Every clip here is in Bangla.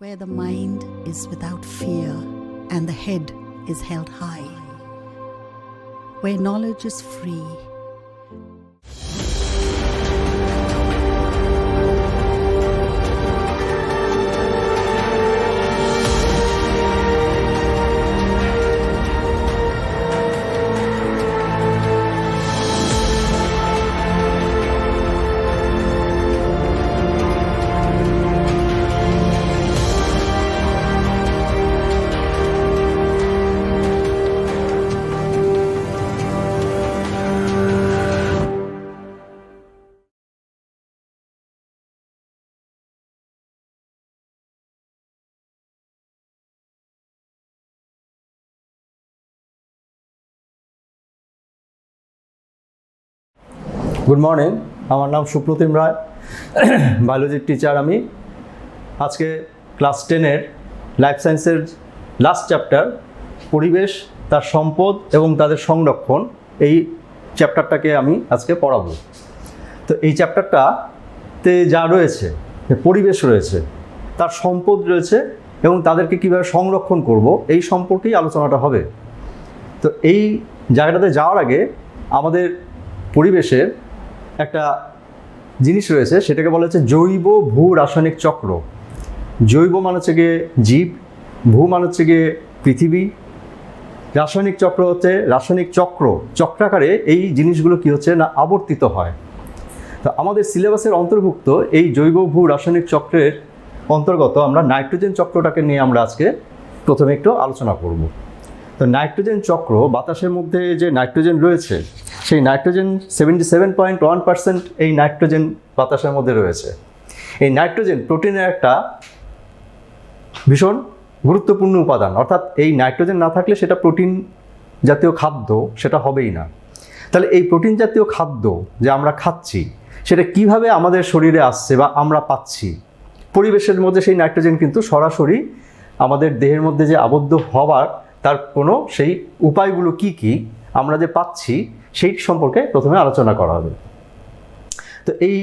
where the mind is without fear and the head is held high, where knowledge is free. Good morning, আমার নাম সুপ্রতিম রায়, বায়োলজির টিচার। আমি আজকে ক্লাস 10-এর লাইফ সায়েন্সের লাস্ট চ্যাপ্টার পরিবেশ, তার সম্পদ এবং তাদের সংরক্ষণ, এই চ্যাপ্টারটাকে আমি আজকে পড়াবো। তো এই চ্যাপ্টারটাতে যা রয়েছে, পরিবেশ রয়েছে, তার সম্পদ রয়েছে এবং তাদেরকে কীভাবে সংরক্ষণ করব, এই সম্পর্কেই আলোচনাটা হবে। তো এই জায়গাটাতে যাওয়ার আগে আমাদের পরিবেশের একটা জিনিস রয়েছে, সেটাকে বলা হচ্ছে জৈব ভূ রাসায়নিক চক্র। জৈব মানে হচ্ছে গিয়ে জীব, ভূ মানে হচ্ছে গিয়ে পৃথিবী, রাসায়নিক চক্র হচ্ছে রাসায়নিক চক্র, চক্রাকারে এই জিনিসগুলো কি হচ্ছে না আবর্তিত হয়। তো আমাদের সিলেবাসের অন্তর্ভুক্ত এই জৈব ভূ রাসায়নিক চক্রের অন্তর্গত আমরা নাইট্রোজেন চক্রটাকে নিয়ে আমরা আজকে প্রথমে একটু আলোচনা করব। তো নাইট্রোজেন চক্র, বাতাসের মধ্যে যে নাইট্রোজেন রয়েছে, সেই নাইট্রোজেন 77.1% এই নাইট্রোজেন বাতাসের মধ্যে রয়েছে। এই নাইট্রোজেন প্রোটিনের একটা ভীষণ গুরুত্বপূর্ণ উপাদান, অর্থাৎ এই নাইট্রোজেন না থাকলে সেটা প্রোটিন জাতীয় খাদ্য সেটা হবেই না। তাহলে এই প্রোটিন জাতীয় খাদ্য যে আমরা খাচ্ছি, সেটা কিভাবে আমাদের শরীরে আসছে বা আমরা পাচ্ছি? পরিবেশের মধ্যে সেই নাইট্রোজেন কিন্তু সরাসরি আমাদের দেহের মধ্যে যে আবদ্ধ হওয়ার তার কোনো সেই উপায়গুলো কি কি আমরা যে পাচ্ছি সেই সম্পর্কে প্রথমে আলোচনা করা হবে। তো এই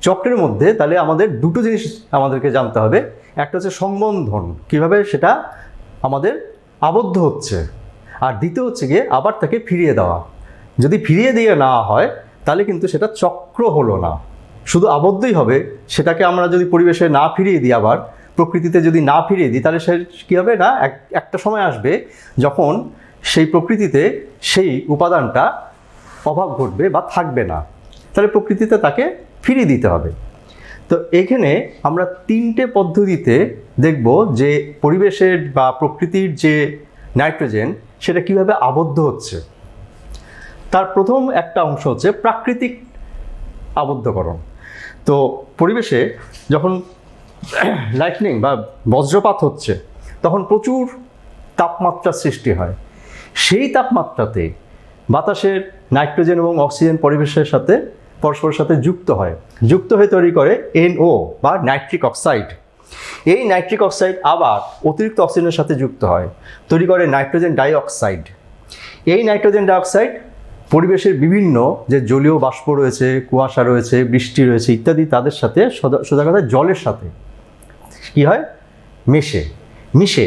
চক্রের মধ্যে তাহলে আমাদের দুটো জিনিস আমাদেরকে জানতে হবে। একটা হচ্ছে সংবন্ধন, কিভাবে সেটা আমাদের আবদ্ধ হচ্ছে, আর দ্বিতীয় হচ্ছে গিয়ে আবার তাকে ফিরিয়ে দেওয়া। যদি ফিরিয়ে দিয়ে না হয় তাহলে কিন্তু সেটা চক্র হলো না, শুধু আবদ্ধই হবে। সেটাকে আমরা যদি পরিবেশে না ফিরিয়ে দিই, আবার প্রকৃতিতে যদি না ফিরিয়ে দিই, তাহলে সে কী হবে না, একটা সময় আসবে যখন সেই প্রকৃতিতে সেই উপাদানটা অভাব ঘটবে বা থাকবে না, তাহলে প্রকৃতিতে তাকে ফিরিয়ে দিতে হবে। তো এখানে আমরা 3টে পদ্ধতিতে দেখব যে পরিবেশের বা প্রকৃতির যে নাইট্রোজেন সেটা কিভাবে আবদ্ধ হচ্ছে। তার প্রথম একটা অংশ হচ্ছে প্রাকৃতিক আবদ্ধকরণ। তো পরিবেশে যখন লাইটনিং বা বজ্রপাত হচ্ছে, তখন প্রচুর তাপমাত্রার সৃষ্টি হয়। সেই তাপমাত্রাতে বাতাসের নাইট্রোজেন এবং অক্সিজেন পরিবেশের সাথে পরস্পরের সাথে যুক্ত হয়ে তৈরি করে NO বা নাইট্রিক অক্সাইড। এই নাইট্রিক অক্সাইড আবার অতিরিক্ত অক্সিজেনের সাথে যুক্ত হয়, তৈরি করে নাইট্রোজেন ডাইঅক্সাইড। এই নাইট্রোজেন ডাইঅক্সাইড পরিবেশের বিভিন্ন যে জলীয় বাষ্প রয়েছে, কুয়াশা রয়েছে, বৃষ্টি রয়েছে ইত্যাদি, তাদের সাথে সোজা কথা জলের সাথে কী হয়, মিশে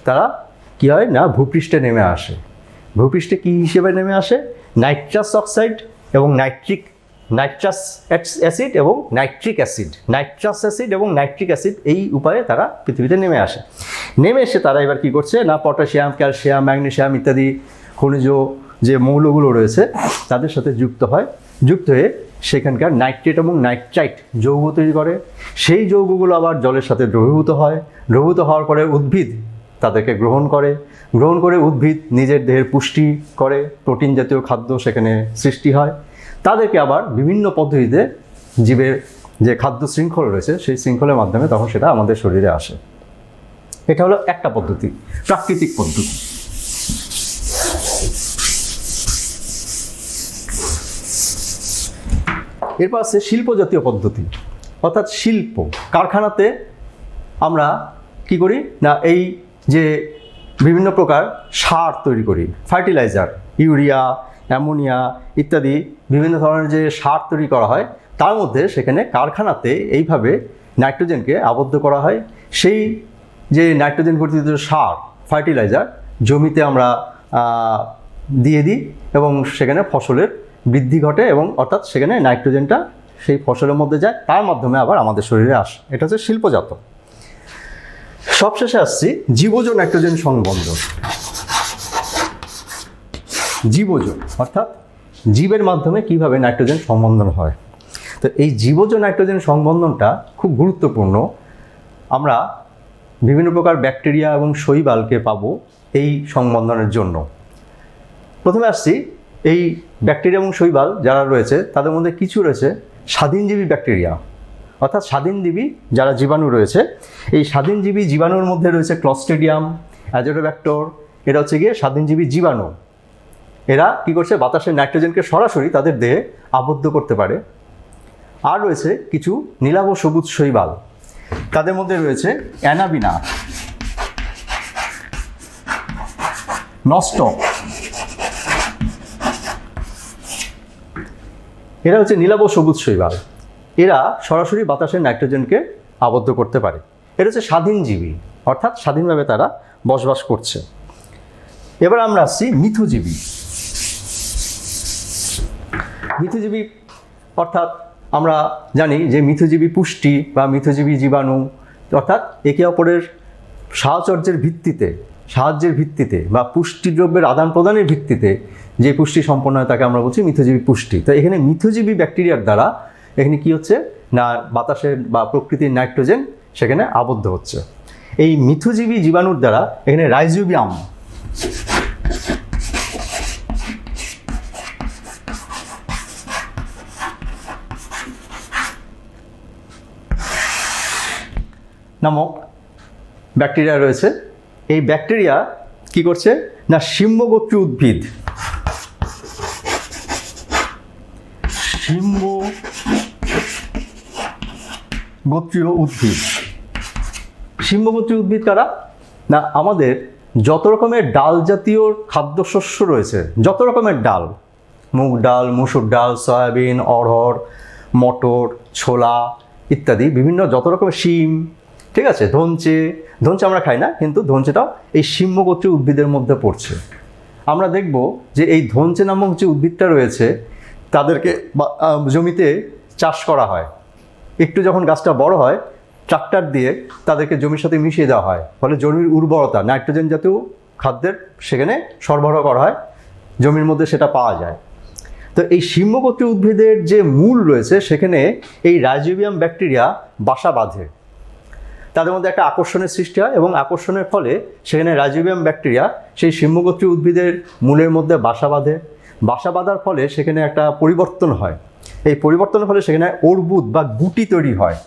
তারা কী হয় না ভূপৃষ্ঠে নেমে আসে। ভূপৃষ্ঠে কী হিসেবে নেমে আসে? নাইট্রাস অক্সাইড এবং নাইট্রাস অ্যাসিড এবং নাইট্রিক অ্যাসিড, এই উপায়ে তারা পৃথিবীতে নেমে আসে। নেমে এসে তারা এবার কী করছে না, পটাশিয়াম, ক্যালসিয়াম, ম্যাগনেসিয়াম ইত্যাদি খনিজ যে মৌলগুলো রয়েছে তাদের সাথে যুক্ত হয়ে সেখানকার নাইট্রেট এবং নাইট্রাইট যৌগ তৈরি করে। সেই যৌগগুলো আবার জলের সাথে দ্রবীভূত হওয়ার পরে উদ্ভিদ তাদেরকে গ্রহণ করে উদ্ভিদ নিজের দেহের পুষ্টি করে, প্রোটিন জাতীয় খাদ্য সেখানে সৃষ্টি হয়। তাদেরকে আবার বিভিন্ন পদ্ধতিতে জীবের যে খাদ্য শৃঙ্খল রয়েছে সেই শৃঙ্খলের মাধ্যমে তখন সেটা আমাদের শরীরে আসে। এটা হলো একটা পদ্ধতি, প্রাকৃতিক পদ্ধতি। এরপর আছে শিল্প জাতীয় পদ্ধতি, অর্থাৎ শিল্প কারখানাতে আমরা কি করি না, এই যে বিভিন্ন প্রকার সার তৈরি করি, ফার্টিলাইজার, ইউরিয়া, অ্যামোনিয়া ইত্যাদি বিভিন্ন ধরনের যে সার তৈরি করা হয়, তার মধ্যে সেখানে কারখানাতে এইভাবে নাইট্রোজেনকে আবদ্ধ করা হয়। সেই যে নাইট্রোজেন গঠিত সার ফার্টিলাইজার জমিতে আমরা দিয়ে দিই এবং সেখানে ফসলের বৃদ্ধি ঘটে এবং অর্থাৎ সেখানে নাইট্রোজেনটা সেই ফসলের মধ্যে যায়, তার মাধ্যমে আবার আমাদের শরীরে আসে। এটা হচ্ছে শিল্পজাত। সবশেষে আসছি জীবজ নাইট্রোজেন সংবন্ধন। জীবজ অর্থাৎ জীবের মাধ্যমে কিভাবে নাইট্রোজেন সংবন্ধন হয়। তো এই জীবজ নাইট্রোজেন সংবন্ধনটা খুব গুরুত্বপূর্ণ। আমরা বিভিন্ন প্রকার ব্যাকটেরিয়া এবং শৈবালকে পাবো এই সংবন্ধনের জন্য। প্রথমে আসছি এই ব্যাকটেরিয়া এবং শৈবাল যারা রয়েছে তাদের মধ্যে কিছু রয়েছে স্বাধীনজীবী ব্যাকটেরিয়া, অর্থাৎ স্বাধীনজীবী যারা জীবাণু রয়েছে। এই স্বাধীনজীবী জীবাণুর মধ্যে রয়েছে ক্লস্ট্রিডিয়াম, অ্যাজোটোব্যাক্টর। এটা হচ্ছে গিয়ে স্বাধীনজীবী জীবাণু। এরা কি করছে, বাতাসের নাইট্রোজেনকে সরাসরি তাদের দেহে আবদ্ধ করতে পারে। আর রয়েছে কিছু নীলাভ সবুজ শৈবাল, তাদের মধ্যে রয়েছে অ্যানাবিনা, নস্টক। এরা হচ্ছে নীলাভ সবুজ শৈবাল। এরা সরাসরি বাতাসের নাইট্রোজেনকে আবদ্ধ করতে পারে। এটা হচ্ছে স্বাধীনজীবী, অর্থাৎ স্বাধীনভাবে তারা বসবাস করছে। এবার আমরা আসছি মিথজীবী। মিথজীবী অর্থাৎ আমরা জানি যে মিথজীবী পুষ্টি বা মিথজীবী জীবাণু অর্থাৎ একে অপরের সাহচর্যের ভিত্তিতে বা পুষ্টিদ্রব্যের আদান প্রদানের ভিত্তিতে যে পুষ্টি সম্পন্ন হয় তাকে আমরা বলছি মিথজীবী পুষ্টি। তো এখানে মিথজীবী ব্যাকটেরিয়ার দ্বারা এখানে কি হচ্ছে না, বাতাসের বা প্রকৃতির নাইট্রোজেন সেখানে আবদ্ধ হচ্ছে। এই মিথজীবী জীবাণুর দ্বারা এখানে রাইজোবিয়াম, নামক ব্যাকটেরিয়া রয়েছে। এই ব্যাকটেরিয়া কি করছে না, শিম্বগোত্রীয় উদ্ভিদ, শিম্বগোত্রীয় উদ্ভিদ কারা না, আমাদের যত রকমের ডাল জাতীয় খাদ্যশস্য রয়েছে, যত রকমের ডাল, মুগ ডাল, মুসুর ডাল, সয়াবিন, অড়হর, মটর, ছোলা ইত্যাদি, বিভিন্ন যত রকমের শিম, ঠিক আছে, ধনচে আমরা খাই না, কিন্তু ধনচেটাও এই শিম্বগোত্রীয় উদ্ভিদের মধ্যে পড়ছে। আমরা দেখব যে এই ধনচে নামক যে উদ্ভিদটা রয়েছে তাদেরকে জমিতে চাষ করা হয়। একটু যখন গাছটা বড় হয় ট্রাক্টর দিয়ে তাদেরকে জমির সাথে মিশিয়ে দেওয়া হয়, ফলে জমির উর্বরতা, নাইট্রোজেন জাতীয় খাদ্যের সেখানে সরবরাহ করা হয়, জমির মধ্যে সেটা পাওয়া যায়। তো এই শিম্বগোত্রীয় উদ্ভিদের যে মূল রয়েছে সেখানে এই রাইজোবিয়াম ব্যাকটেরিয়া বাসা বাঁধে। তাদের মধ্যে একটা আকর্ষণের সৃষ্টি হয় এবং আকর্ষণের ফলে সেখানে রাইজোবিয়াম ব্যাকটেরিয়া সেই শিম্বগোত্রীয় উদ্ভিদের মূলের মধ্যে বাসা বাঁধে। বাসা বাঁধার ফলে সেখানে একটা পরিবর্তন হয়। এই পরিবর্তনের ফলে সেখানে অর্বুদ বা গুটি তৈরি হয়।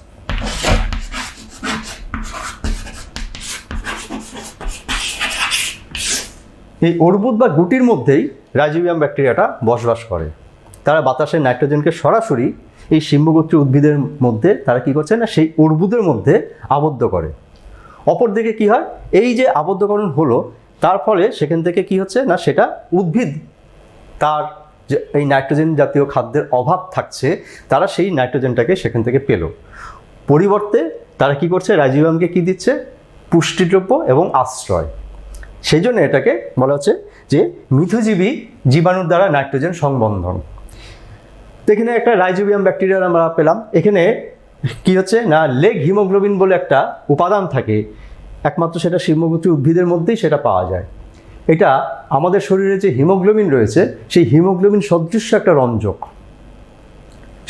এই অর্বুদ বা গুটির মধ্যেই রাইজোবিয়াম ব্যাকটেরিয়াটা বসবাস করে। তারা বাতাসের নাইট্রোজেনকে সরাসরি এই শিম্বগোত্রীয় উদ্ভিদের মধ্যে তারা কি করছে না, সেই অর্বুদের মধ্যে আবদ্ধ করে। অপরদিকে কি হয়, এই যে আবদ্ধকরণ হলো তার ফলে সেখান থেকে কি হচ্ছে না, সেটা উদ্ভিদ তার যে এই নাইট্রোজেন জাতীয় খাদ্যের অভাব থাকছে তারা সেই নাইট্রোজেনটাকে সেখান থেকে পেল। পরিবর্তে তারা কি করছে, রাইজোবিয়ামকে কি দিচ্ছে, পুষ্টিদ্রব্য এবং আশ্রয়। সেই জন্য এটাকে বলা হচ্ছে যে মিথজীবী জীবাণুর দ্বারা নাইট্রোজেন সংবন্ধন। তো এখানে একটা রাইজোবিয়াম ব্যাকটেরিয়া আমরা পেলাম। এখানে কি হচ্ছে না, লেগ হিমোগ্লোবিন বলে একটা উপাদান থাকে, একমাত্র সেটা শিম্বগোত্রীয় উদ্ভিদের মধ্যেই সেটা পাওয়া যায়। এটা আমাদের শরীরে যে হিমোগ্লোবিন রয়েছে সেই হিমোগ্লোবিন সদৃশ্য একটা রঞ্জক,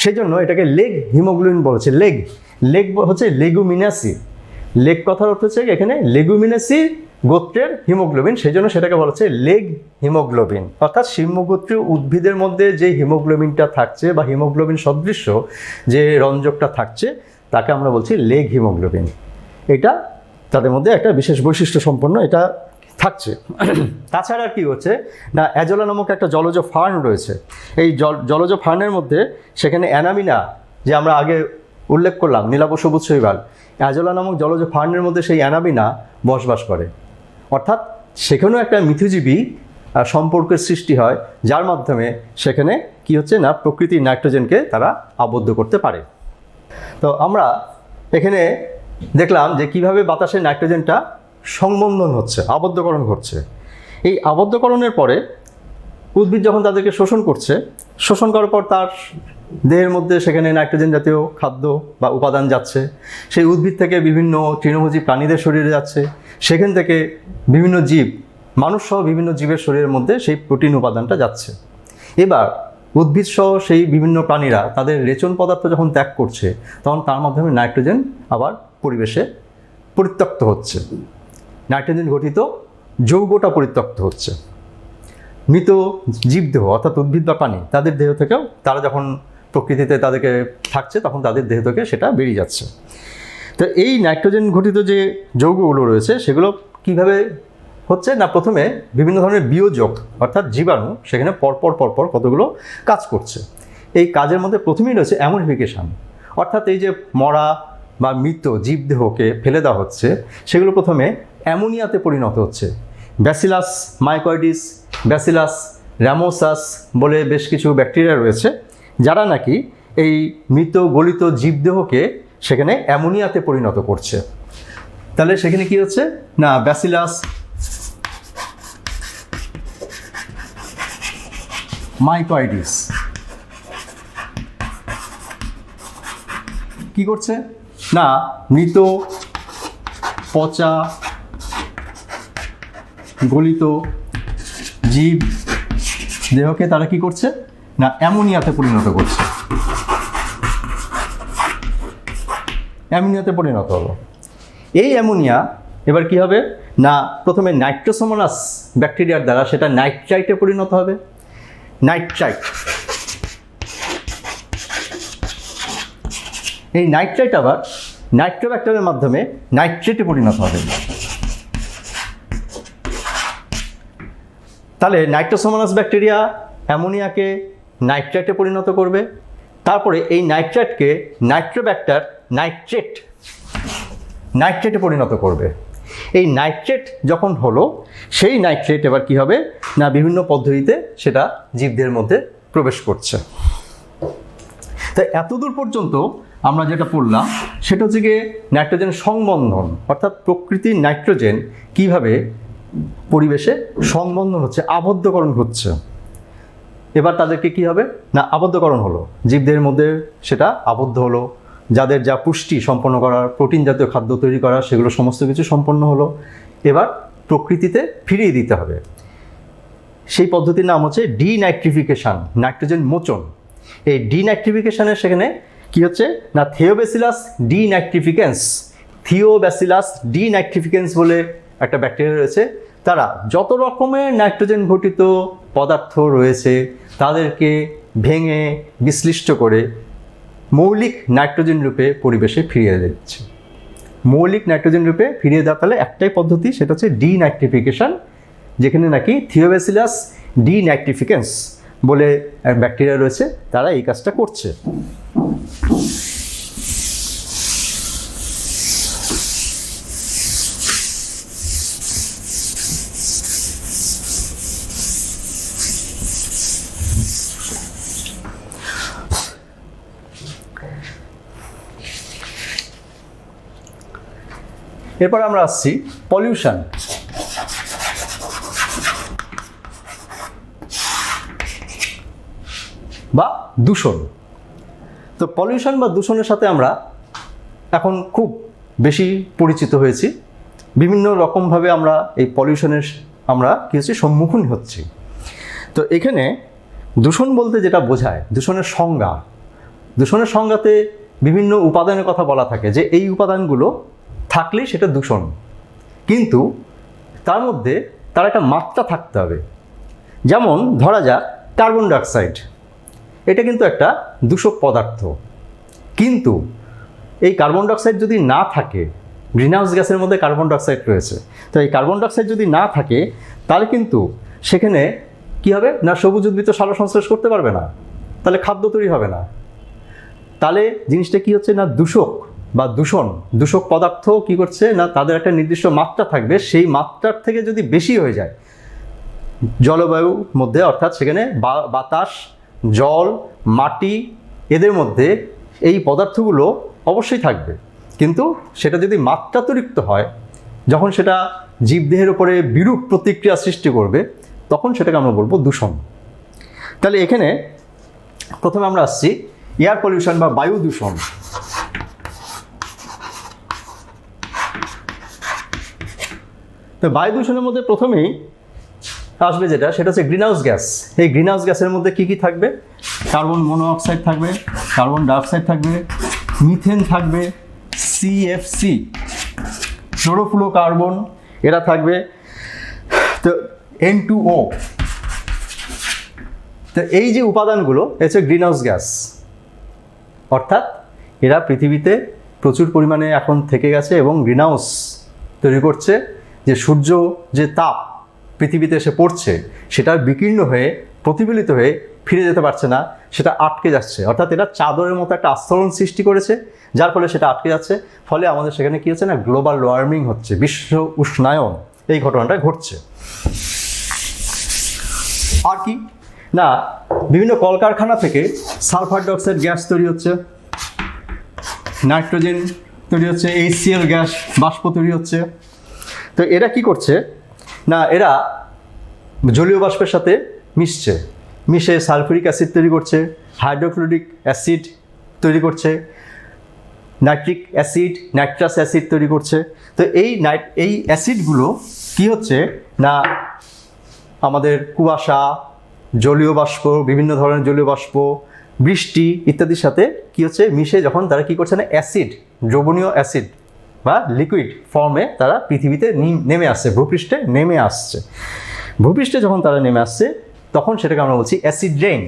সেই জন্য এটাকে লেগ হিমোগ্লোবিন বলেছে। লেগ হচ্ছে লেগুমিনাসি। লেগ কথার অর্থ হচ্ছে এখানে লেগুমিনাসি গোত্রের হিমোগ্লোবিন, সেই জন্য সেটাকে বলা হচ্ছে লেগ হিমোগ্লোবিন। অর্থাৎ শিম্বগোত্রীয় উদ্ভিদের মধ্যে যে হিমোগ্লোবিনটা থাকছে বা হিমোগ্লোবিন সদৃশ্য যে রঞ্জকটা থাকছে তাকে আমরা বলছি লেগ হিমোগ্লোবিন। এটা তাদের মধ্যে একটা বিশেষ বৈশিষ্ট্য সম্পন্ন এটা থাকছে। তাছাড়া আর কি হচ্ছে না, অ্যাজোলা নামক একটা জলজ ফার্ন রয়েছে। এই জলজ ফার্নের মধ্যে সেখানে অ্যানামিনা, যে আমরা আগে উল্লেখ করলাম নীলাভ সবুজ শৈবাল, অ্যাজোলা নামক জলজ ফার্নের মধ্যে সেই অ্যানামিনা বসবাস করে। অর্থাৎ সেখানেও একটা মিথজীবী সম্পর্কের সৃষ্টি হয়, যার মাধ্যমে সেখানে কি হচ্ছে না, প্রকৃতির নাইট্রোজেনকে তারা আবদ্ধ করতে পারে। তো আমরা এখানে দেখলাম যে কিভাবে বাতাসে নাইট্রোজেনটা সংবন্ধন হচ্ছে, আবদ্ধকরণ ঘটছে। এই আবদ্ধকরণের পরে উদ্ভিদ যখন তাদেরকে শোষণ করছে, শোষণ করার পর তার দেহের মধ্যে সেখানে নাইট্রোজেন জাতীয় খাদ্য বা উপাদান যাচ্ছে, সেই উদ্ভিদ থেকে বিভিন্ন তৃণভোজী প্রাণীদের শরীরে যাচ্ছে, সেখান থেকে বিভিন্ন জীব, মানুষ সহ বিভিন্ন জীবের শরীরের মধ্যে সেই প্রোটিন উপাদানটা যাচ্ছে। এবার উদ্ভিদ সহ সেই বিভিন্ন প্রাণীরা তাদের রেচন পদার্থ যখন ত্যাগ করছে, তখন তার মাধ্যমে নাইট্রোজেন আবার পরিবেশে পরিত্যক্ত হচ্ছে, নাইট্রোজেন গঠিত যৌগটা পরিত্যক্ত হচ্ছে। মৃত জীবদেহ অর্থাৎ উদ্ভিদ বা প্রাণী তাদের দেহ থেকেও, তারা যখন প্রকৃতিতে তাদেরকে থাকছে তখন তাদের দেহ থেকে সেটা বেরিয়ে যাচ্ছে। তো এই নাইট্রোজেন ঘটিত যে যৌগগুলো রয়েছে সেগুলো কিভাবে হচ্ছে না, প্রথমে বিভিন্ন ধরনের বিয়োজক অর্থাৎ জীবাণু সেখানে পরপর কতগুলো কাজ করছে। এই কাজের মধ্যে প্রথমেই রয়েছে অ্যামোনিফিকেশন, অর্থাৎ এই যে মরা বা মৃত জীবদেহকে ফেলে দেওয়া হচ্ছে সেগুলো প্রথমে অ্যামোনিয়াতে পরিণত হচ্ছে। ব্যাসিলাস মাইকয়েডিস, ব্যাসিলাস র্যামোসাস বলে বেশ কিছু ব্যাকটেরিয়া রয়েছে যারা নাকি এই মৃত গলিত জীবদেহকে সেখানে অ্যামোনিয়াতে পরিণত করছে। তাহলে সেখানে কি হচ্ছে না, ব্যাসিলাস মাইকয়েডিস কি করছে না, মৃত পচা গলিত জীব দেহকে তারা কি করছে না, অ্যামোনিয়াতে পরিণত করছে। অ্যামোনিয়াতে পরিণত হলো। এই অ্যামোনিয়া এবার কি হবে না, প্রথমে নাইট্রোসোমোনাস ব্যাকটেরিয়ার দ্বারা সেটা নাইট্রাইটে পরিণত হবে। নাইট্রাইট, এই নাইট্রাইট আবার নাইট্রোব্যাক্টেরিয়ার মাধ্যমে নাইট্রেটে পরিণত হবে। তাহলে নাইট্রোসোমোনাস ব্যাকটেরিয়া অ্যামোনিয়াকে নাইট্রেটে পরিণত করবে, তারপরে এই নাইট্রেটকে নাইট্রোব্যাক্টার নাইট্রেটে পরিণত করবে। এই নাইট্রেট যখন হলো, সেই নাইট্রেট এবার কি হবে না, বিভিন্ন পদ্ধতিতে সেটা জীবদের মধ্যে প্রবেশ করছে। তাই এতদূর পর্যন্ত আমরা যেটা পড়লাম সেটা হচ্ছে গিয়ে নাইট্রোজেন সংবন্ধন, অর্থাৎ প্রকৃতির নাইট্রোজেন কিভাবে পরিবেশে সংবন্ধন হচ্ছে, আবদ্ধকরণ হচ্ছে। এবার তাদেরকে কি হবে না, আবদ্ধকরণ হলো, জীবদের মধ্যে সেটা আবদ্ধ হলো, যাদের যা পুষ্টি সম্পন্ন করার, প্রোটিন জাতীয় খাদ্য তৈরি করা, সেগুলো সমস্ত কিছু সম্পন্ন হলো। এবার প্রকৃতিতে ফিরিয়ে দিতে হবে। সেই পদ্ধতির নাম হচ্ছে ডিনাইট্রিফিকেশন, নাইট্রোজেন মোচন। এই ডিনাইট্রিফিকেশনের সেখানে কি হচ্ছে না, থিওব্যাসিলাস ডিনাইট্রিফিকেন্স, থিওব্যাসিলাস ডিনাইট্রিফিকেন্স বলে একটা ব্যাকটেরিয়া রয়েছে। তারা যত রকমের নাইট্রোজেন ঘটিত পদার্থ রয়েছে তাদেরকে ভেঙে বিশ্লিষ্ট করে মৌলিক নাইট্রোজেন রূপে পরিবেশে ফিরিয়ে দিচ্ছে। মৌলিক নাইট্রোজেন রূপে ফিরিয়ে দেওয়ার তাহলে একটাই পদ্ধতি, সেটা হচ্ছে ডিনাইট্রিফিকেশন, যেখানে নাকি থিওব্যাসিলাস ডিনাইট্রিফিকেন্স বলে ব্যাকটেরিয়া রয়েছে, তারা এই কাজটা করছে। এরপর আমরা আসছি পলিউশন। বা দূষণ। তো পলিউশন বা দূষণের সাথে আমরা এখন খুব বেশি পরিচিত হয়েছি। বিভিন্ন রকমভাবে আমরা এই পলিউশনের আমরা কি হচ্ছে সম্মুখীন হচ্ছি। তো এখানে দূষণ বলতে যেটা বোঝায়, দূষণের সংজ্ঞাতে বিভিন্ন উপাদানের কথা বলা থাকে, যে এই উপাদানগুলো থাকলেই সেটা দূষণ, কিন্তু তার মধ্যে তার একটা মাত্রা থাকতে হবে। যেমন ধরা যাক কার্বন ডাইঅক্সাইড, এটা কিন্তু একটা দূষক পদার্থ, কিন্তু এই কার্বন ডাইঅক্সাইড যদি না থাকে, গ্রিনহাউস গ্যাসের মধ্যে কার্বন ডাইঅক্সাইড রয়েছে, তো এই কার্বন ডাইঅক্সাইড যদি না থাকে তাহলে কিন্তু সেখানে কি হবে না, সবুজ উদ্ভিদ সালোকসংশ্লেষ করতে পারবে না, তাহলে খাদ্য তৈরি হবে না। তাহলে জিনিসটা কি হচ্ছে না, দূষক পদার্থ কি করছে না, তাদের একটা নির্দিষ্ট মাত্রা থাকবে, সেই মাত্রার থেকে যদি বেশি হয়ে যায় জলবায়ুর মধ্যে, অর্থাৎ সেখানে বাতাস, জল, মাটি, এদের মধ্যে এই পদার্থগুলো অবশ্যই থাকবে। কিন্তু সেটা যদি মাত্রাতিরিক্ত হয়, যখন সেটা জীবদেহের উপরে বিরূপ প্রতিক্রিয়া সৃষ্টি করবে, তখন সেটাকে আমরা বলবো দূষণ। তাহলে এখানে প্রথমে আমরা আসছি এয়ার পলিউশন বা বায়ু দূষণ। তো বায়ু দূষণের মধ্যে প্রথমেই আসবে যেটা, সেটা হচ্ছে গ্রিনহাউস গ্যাস। এই গ্রিনহাউস গ্যাসের মধ্যে কি কি থাকবে? কার্বন মনোঅক্সাইড থাকবে, কার্বন ডাইঅক্সাইড থাকবে, মিথেন থাকবে, সিএফসি ফ্লোরোফ্লোরোকার্বন এরা থাকবে, তো N2O। তো এই যে উপাদানগুলো হচ্ছে গ্রিনহাউস গ্যাস, অর্থাৎ এরা পৃথিবীতে প্রচুর পরিমাণে এখন থেকে গেছে এবং গ্রিনহাউস তৈরি করছে। যে সূর্য যে তাপ পৃথিবীতে এসে পড়ছে, সেটার বিকীর্ণ হয়ে প্রতিফলিত হয়ে ফিরে যেতে পারছে না, সেটা আটকে যাচ্ছে। অর্থাৎ এটা চাদরের মতো একটা আস্তরণ সৃষ্টি করেছে, যার ফলে সেটা আটকে যাচ্ছে। ফলে আমাদের সেখানে কী হচ্ছে না, গ্লোবাল ওয়ার্মিং হচ্ছে, বিশ্ব উষ্ণায়ন, এই ঘটনাটা ঘটছে। আর কি না, বিভিন্ন কলকারখানা থেকে সালফার ডাইঅক্সাইড গ্যাস তৈরি হচ্ছে, নাইট্রোজেন তৈরি হচ্ছে, HCl গ্যাস বাষ্প তৈরি হচ্ছে। তো এরা কি করছে না, এরা জলীয় বাষ্পের সাথে মিশে সালফিউরিক অ্যাসিড তৈরি করছে, হাইড্রোক্লোরিক অ্যাসিড তৈরি করছে, নাইট্রিক অ্যাসিড, নাইট্রাস অ্যাসিড তৈরি করছে। তো এই অ্যাসিডগুলো কি হচ্ছে না, আমাদের কুয়াশা, জলীয় বাষ্প, বিভিন্ন ধরনের জলীয় বাষ্প, বৃষ্টি ইত্যাদির সাথে কি হচ্ছে মিশে, যখন তারা কি করছে না, অ্যাসিড, দ্রবণীয় অ্যাসিড বা লিকুইড ফর্মে তারা পৃথিবীতে নেমে আসছে, ভূপৃষ্ঠে নেমে আসছে। ভূপৃষ্ঠে যখন তারা নেমে আসছে, তখন সেটাকে আমরা বলছি অ্যাসিড রেইন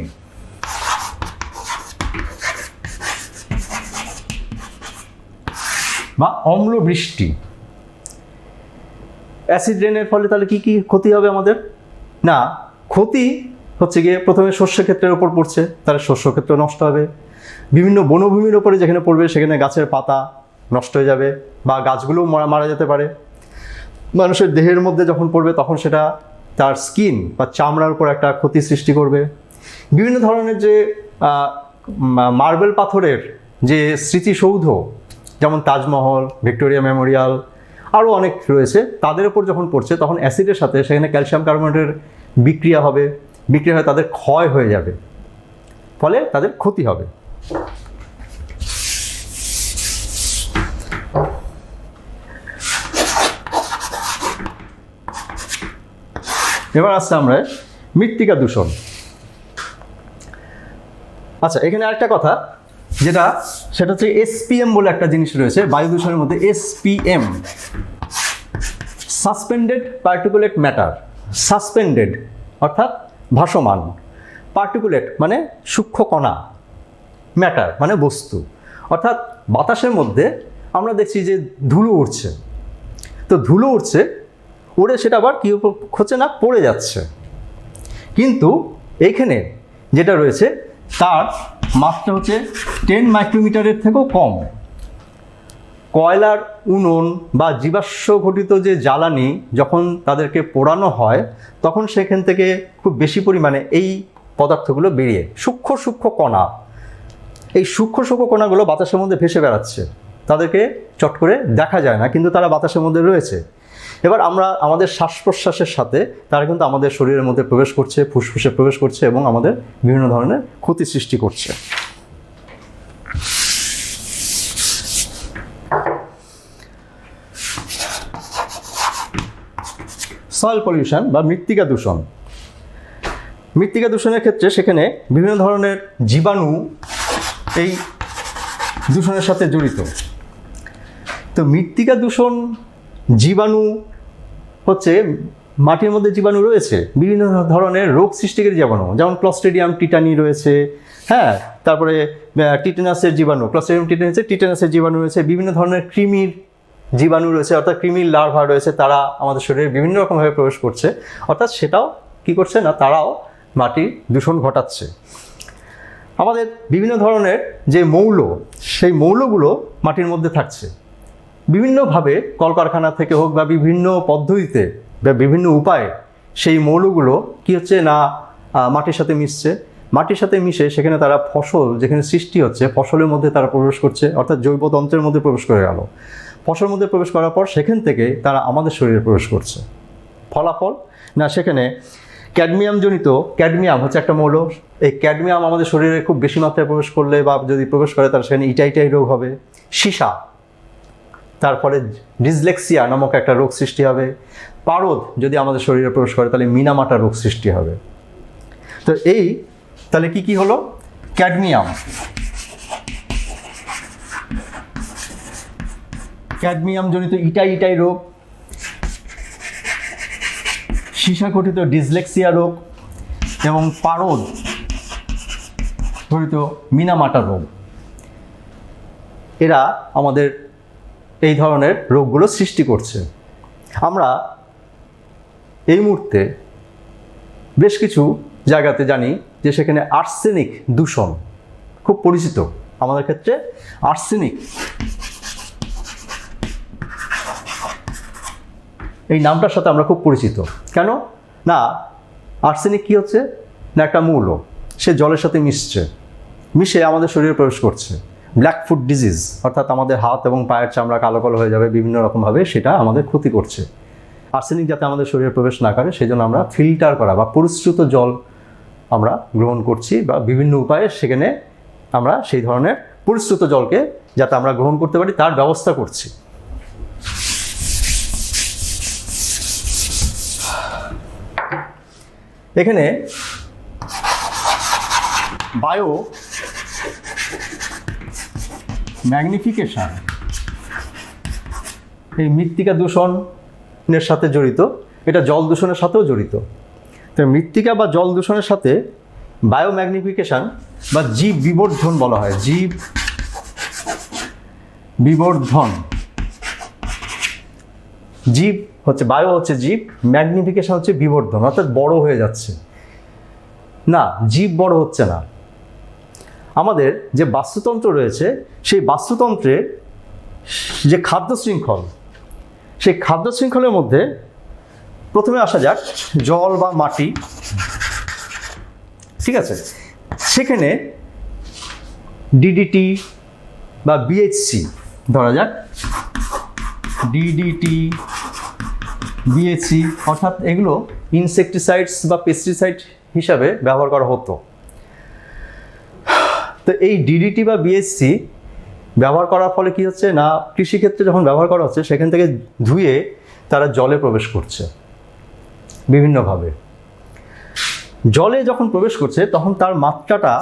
বা অম্ল বৃষ্টি। অ্যাসিড রেইনের ফলে তাহলে কি কি ক্ষতি হবে আমাদের? না, ক্ষতি হচ্ছে গিয়ে প্রথমে শস্য ক্ষেত্রের উপর পড়ছে, তাহলে শস্য ক্ষেত্র নষ্ট হবে। বিভিন্ন বনভূমির উপরে যেখানে পড়বে, সেখানে গাছের পাতা নষ্ট হয়ে যাবে বা গাছগুলোও মারা যেতে পারে। মানুষের দেহের মধ্যে যখন পড়বে, তখন সেটা তার স্কিন বা চামড়ার উপর একটা ক্ষতি সৃষ্টি করবে। বিভিন্ন ধরনের যে মার্বেল পাথরের যে স্মৃতিসৌধ, যেমন তাজমহল, ভিক্টোরিয়া মেমোরিয়াল, আরও অনেক রয়েছে, তাদের উপর যখন পড়ছে, তখন অ্যাসিডের সাথে সেখানে ক্যালসিয়াম কার্বনেটের বিক্রিয়া হবে, বিক্রিয়া হয়ে তাদের ক্ষয় হয়ে যাবে, ফলে তাদের ক্ষতি হবে। এবার আসছে আমরা মৃত্তিকা দূষণ। আচ্ছা, এখানে আরেকটা কথা সেটা হচ্ছে SPM বলে একটা জিনিস রয়েছে বায়ু দূষণের মধ্যে। SPM, suspended particulate matter. Suspended অর্থাৎ ভাসমান, পার্টিকুলেট মানে সূক্ষ্ম কণা, ম্যাটার মানে বস্তু। অর্থাৎ বাতাসের মধ্যে আমরা দেখছি যে ধুলো উড়ছে, তো ধুলো উড়ছে, উড়ে সেটা আবার কী হচ্ছে না, পড়ে যাচ্ছে। কিন্তু এইখানে যেটা রয়েছে, তার মাত্রা হচ্ছে 10 মাইক্রোমিটারের থেকেও কম। কয়লার উনুন বা জীবাশ্ম ঘটিত যে জ্বালানি যখন তাদেরকে পোড়ানো হয়, তখন সেখান থেকে খুব বেশি পরিমাণে এই পদার্থগুলো বেরিয়ে, সূক্ষ্ম সূক্ষ্ম কণা, এই সূক্ষ্ম সূক্ষ্ম কণাগুলো বাতাসের মধ্যে ভেসে বেড়াচ্ছে। তাদেরকে চট করে দেখা যায় না, কিন্তু তারা বাতাসের মধ্যে রয়েছে। এবার আমরা আমাদের শ্বাস প্রশ্বাসের সাথে তারা কিন্তু আমাদের শরীরের মধ্যে প্রবেশ করছে, ফুসফুসে প্রবেশ করছে এবং আমাদের বিভিন্ন ধরনের ক্ষতি সৃষ্টি করছে। সয়েল পলিউশন বা মৃত্তিকা দূষণ। মৃত্তিকা দূষণের ক্ষেত্রে সেখানে বিভিন্ন ধরনের জীবাণু এই দূষণের সাথে জড়িত। তো মৃত্তিকা দূষণ, জীবাণু হচ্ছে মাটির মধ্যে জীবাণু রয়েছে, বিভিন্ন ধরনের রোগ সৃষ্টিকারী জীবাণু, যেমন ক্লস্ট্রিডিয়াম টিটানি রয়েছে, হ্যাঁ, তারপরে টিটেনাসের জীবাণু, ক্লস্ট্রিডিয়াম টিটেনাসের জীবাণু রয়েছে, বিভিন্ন ধরনের কৃমির জীবাণু রয়েছে, অর্থাৎ কৃমির লার্ভা রয়েছে, তারা আমাদের শরীরে বিভিন্ন রকমভাবে প্রবেশ করছে। অর্থাৎ সেটাও কি করছে না, তারাও মাটির দূষণ ঘটাচ্ছে। আমাদের বিভিন্ন ধরনের যে মৌল, সেই মৌলগুলো মাটির মধ্যে থাকছে বিভিন্নভাবে, কলকারখানা থেকে হোক বা বিভিন্ন পদ্ধতিতে বা বিভিন্ন উপায়ে সেই মৌলগুলো কি হচ্ছে না, মাটির সাথে মিশছে। মাটির সাথে মিশে সেখানে তারা ফসল যেখানে সৃষ্টি হচ্ছে ফসলের মধ্যে তারা প্রবেশ করছে, অর্থাৎ জৈবতন্ত্রের মধ্যে প্রবেশ করে গেল। ফসলের মধ্যে প্রবেশ করার পর সেখান থেকে তারা আমাদের শরীরে প্রবেশ করছে। ফলাফল না, সেখানে ক্যাডমিয়াম হচ্ছে একটা মৌল। এই ক্যাডমিয়াম আমাদের শরীরে খুব বেশি মাত্রায় প্রবেশ করলে বা যদি প্রবেশ করে তার সেখানে ইটাইটাই রোগ হবে, সীসা, তার ফলে ডিসলেক্সিয়া নামক একটা রোগ সৃষ্টি হবে। পারদ যদি আমাদের শরীরে প্রবেশ করে তাহলে মিনামাটা রোগ সৃষ্টি হবে। তো তাহলে কি হলো? ক্যাডমিয়াম জনিত ইটাই রোগ, সীসা ঘটিত ডিসলেক্সিয়া রোগ এবং পারদ ঘটিত মিনামাটা রোগ, এরা আমাদের এই ধরনের রোগগুলো সৃষ্টি করছে। আমরা এই মুহূর্তে বেশ কিছু জায়গাতে জানি যে সেখানে আর্সেনিক দূষণ খুব পরিচিত আমাদের ক্ষেত্রে। আর্সেনিক এই নামটার সাথে আমরা খুব পরিচিত। কেন না, আর্সেনিক কী হচ্ছে না, একটা মৌল, সে জলের সাথে মিশে আমাদের শরীরে প্রবেশ করছে। ব্ল্যাক ফুট ডিজিজ, অর্থাৎ আমাদের হাত এবং পায়ের চামড়া কালো কালো হয়ে যাবে, বিভিন্ন রকমভাবে সেটা আমাদের ক্ষতি করছে। আর্সেনিক যাতে আমাদের শরীরে প্রবেশ না করে সেই জন্য আমরা ফিল্টার করা বা পরিশ্রুত জল আমরা গ্রহণ করছি, বা বিভিন্ন উপায়ে সেখানে আমরা সেই ধরনের পরিশ্রুত জলকে যাতে আমরা গ্রহণ করতে পারি তার ব্যবস্থা করছি। এখানে বায়ো ম্যাগনিফিকেশন এই মৃত্তিকা দূষণের সাথে জড়িত, এটা জল দূষণের সাথেও জড়িত। তো মৃত্তিকা বা জল দূষণের সাথে বায়ো ম্যাগনিফিকেশন বা জীব বিবর্ধন বলা হয়। জীব বিবর্ধন, জীব হচ্ছে বায়ো হচ্ছে জীব, ম্যাগনিফিকেশন হচ্ছে বিবর্ধন, অর্থাৎ বড় হয়ে যাচ্ছে। না, জীব বড় হচ্ছে না। আমাদের যে বাস্তুতন্ত্র রয়েছে সেই বাস্তুতন্ত্রের যে খাদ্য শৃঙ্খল, সেই খাদ্য শৃঙ্খলের মধ্যে প্রথমে আসা যাক জল বা মাটি, ঠিক আছে। সেখানে ডিডিটি বা বিএইচসি ধরা যাক, ডিডিটি বিএইচসি, অর্থাৎ এগুলো ইনসেকটিসাইডস বা পেস্টিসাইড হিসাবে ব্যবহার করা হতো। তো এই ডিডিটি বা বিএইচসি ব্যবহার করার ফলে কি হচ্ছে না, কৃষিক্ষেত্রে যখন ব্যবহার করা হচ্ছে সেখান থেকে ধুয়ে তারা জলে প্রবেশ করছে বিভিন্নভাবে। জলে যখন প্রবেশ করছে তখন তার মাত্রাটা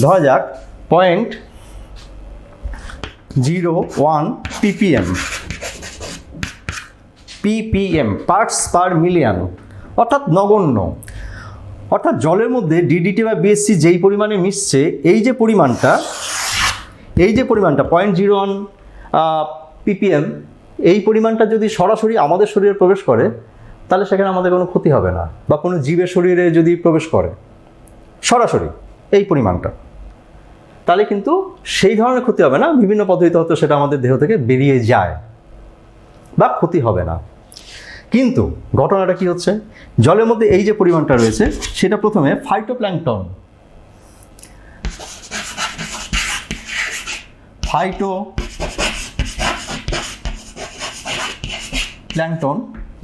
ধরা যাক 0.01 ppm পার্টস পার মিলিয়ন, অর্থাৎ নগণ্য। অর্থাৎ জলের মধ্যে ডিডিটি বা বিএসসি যেই পরিমাণে মিশছে, এই যে পরিমাণটা 0.01 ppm, এই পরিমাণটা যদি সরাসরি আমাদের শরীরে প্রবেশ করে তাহলে সেখানে আমাদের কোনো ক্ষতি হবে না, বা কোনো জীবের শরীরে যদি প্রবেশ করে সরাসরি এই পরিমাণটা, তাহলে কিন্তু সেই ধরনের ক্ষতি হবে না। বিভিন্ন পদ্ধতিতে হয়তো সেটা আমাদের দেহ থেকে বেরিয়ে যায় বা ক্ষতি হবে না। কিন্তু ঘটনাটা কি হচ্ছে, জলের মধ্যে এই যে পরিমাণটা রয়েছে সেটা প্রথমে ফাইটোপ্ল্যাঙ্কটন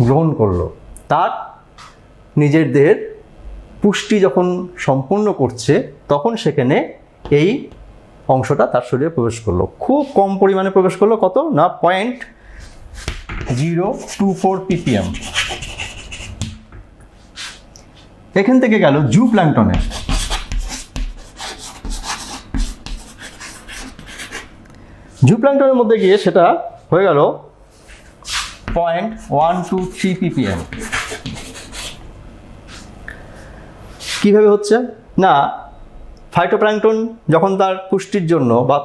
গ্রহণ করলো। তার নিজের দেহের পুষ্টি যখন সম্পূর্ণ করছে তখন সেখানে এই অংশটা তার শরীরে প্রবেশ করলো। খুব কম পরিমাণে প্রবেশ করলো, কত না 0.024 ppm। এখান থেকে গেল জুপ্ল্যাঙ্কটনে। জুপ্ল্যাঙ্কটনের মধ্যে গিয়ে সেটা হয়ে গেল 0.123 ppm। কিভাবে হচ্ছে না, ফাইটোপ্ল্যাঙ্কটন যখন তার পুষ্টির জন্য বা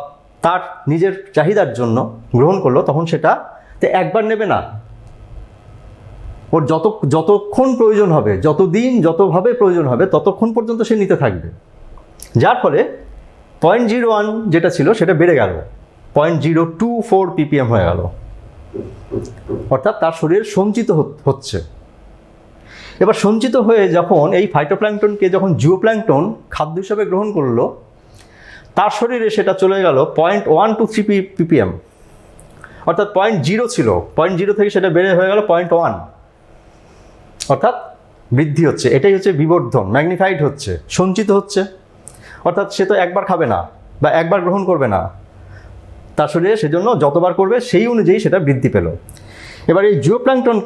তার নিজের চাহিদার জন্য গ্রহণ করলো তখন সেটা একবার নেবে না, ওর যতক্ষণ প্রয়োজন হবে, যতদিন যতভাবে প্রয়োজন হবে ততক্ষণ পর্যন্ত সে নিতে থাকবে। যার ফলে 0.01 যেটা ছিল সেটা বেড়ে গেল, 0.024 ppm হয়ে গেল, অর্থাৎ তার শরীর সঞ্চিত হচ্ছে। এবার সঞ্চিত হয়ে যখন এই ফাইটোপ্ল্যাঙ্কটনকে যখন জিওপ্ল্যাঙ্কটন খাদ্য হিসাবে গ্রহণ করলো, তার শরীরে সেটা চলে গেল 0.123 ppm, অর্থাৎ 0.0 ছিল, 0.0 থেকে সেটা বেড়ে হয়ে গেল 0.1, অর্থাৎ বৃদ্ধি হচ্ছে। এটাই হচ্ছে বিবর্ধন, ম্যাগনিফাইড হচ্ছে, সঞ্চিত হচ্ছে। অর্থাৎ সে তো একবার খাবে না বা একবার গ্রহণ করবে না, তার শরীরে সেজন্য যতবার করবে সেই অনুযায়ী সেটা বৃদ্ধি পেল। এবার এই জিওপ্ল্যাঙ্কটন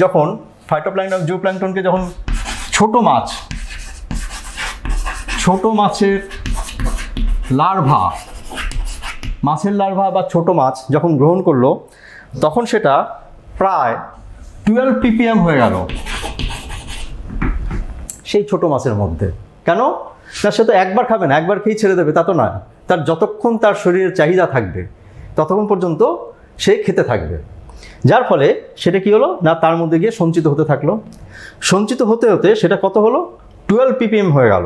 যখন ফাইটোপ্ল্যাঙ্কটন জিওপ্ল্যাঙ্কটনকে যখন ছোট মাছের লার্ভা বা ছোট মাছ যখন গ্রহণ করলো, তখন সেটা প্রায় 12 ppm হয়ে গেল সেই ছোট মাছের মধ্যে। কেন না, সে তো একবার খাবে না, একবার খেয়েই ছেড়ে দেবে তা তো নয়। তার যতক্ষণ তার শরীরের চাহিদা থাকবে ততক্ষণ পর্যন্ত সে খেতে থাকবে। যার ফলে সেটা কি হলো না, তার মধ্যে গিয়ে সঞ্চিত হতে থাকলো। সঞ্চিত হতে হতে সেটা কত হলো, 12 ppm হয়ে গেল।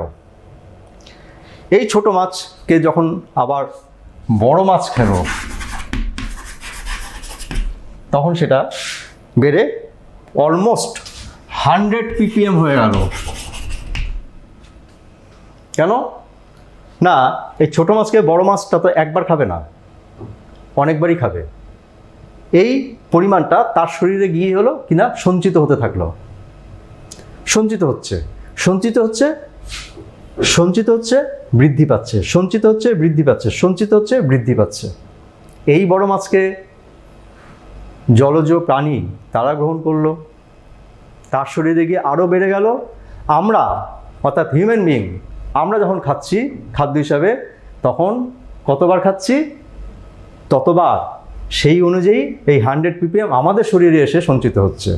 এই ছোট মাছকে যখন আবার বড় মাছ খেল, তখন সেটা বেড়ে অলমোস্ট 100 ppm হয়ে গেল। কেন না, এই ছোট মাছকে বড় মাছটা তো একবার খাবে না, অনেকবারই খাবে। এই পরিমাণটা তার শরীরে গিয়ে হলো কিনা সঞ্চিত হতে থাকলো, সঞ্চিত হচ্ছে বৃদ্ধি পাচ্ছে, সঞ্চিত হচ্ছে বৃদ্ধি পাচ্ছে। এই বড় মাছকে জলজ প্রাণী তারা গ্রহণ করলো, তার শরীরে গিয়ে আরও বেড়ে গেল। আমরা অর্থাৎ হিউম্যান বিইং, আমরা যখন খাচ্ছি খাদ্য হিসাবে, তখন কতবার খাচ্ছি ততবার সেই অনুযায়ী এই 100 ppm আমাদের শরীরে এসে সঞ্চিত হচ্ছে।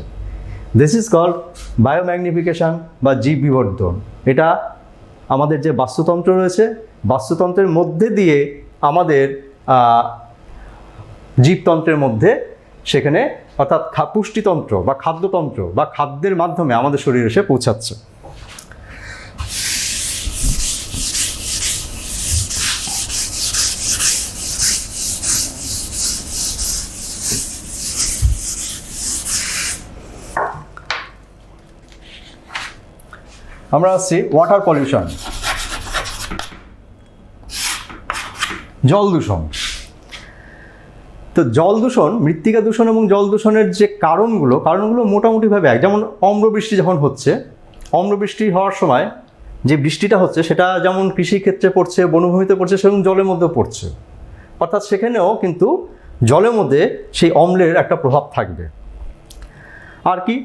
দিস ইজ কল্ড বায়োম্যাগনিফিকেশন বা জীব বিবর্ধন। এটা আমাদের যে বাস্তুতন্ত্র রয়েছে, বাস্তুতন্ত্রের মধ্যে দিয়ে আমাদের জীবতন্ত্রের মধ্যে সেখানে অর্থাৎ পুষ্টিতন্ত্র বা খাদ্যতন্ত্র বা খাদ্যের মাধ্যমে আমাদের শরীরে এসে পৌঁছাচ্ছে। আমরা আসছি ওয়াটার পলিউশন, জল দূষণ। তো জল দূষণ, মৃত্তিকা দূষণ এবং জল দূষণের যে কারণগুলো মোটামুটিভাবে এক। যেমন অম্লবৃষ্টি যখন হচ্ছে, অম্লবৃষ্টি হওয়ার সময় যে বৃষ্টিটা হচ্ছে সেটা যেমন কৃষিক্ষেত্রে পড়ছে, বনভূমিতে পড়ছে, সেরকম জলের মধ্যেও পড়ছে। অর্থাৎ সেখানেও কিন্তু জলের মধ্যে সেই অম্লের একটা প্রভাব থাকবে। আর কি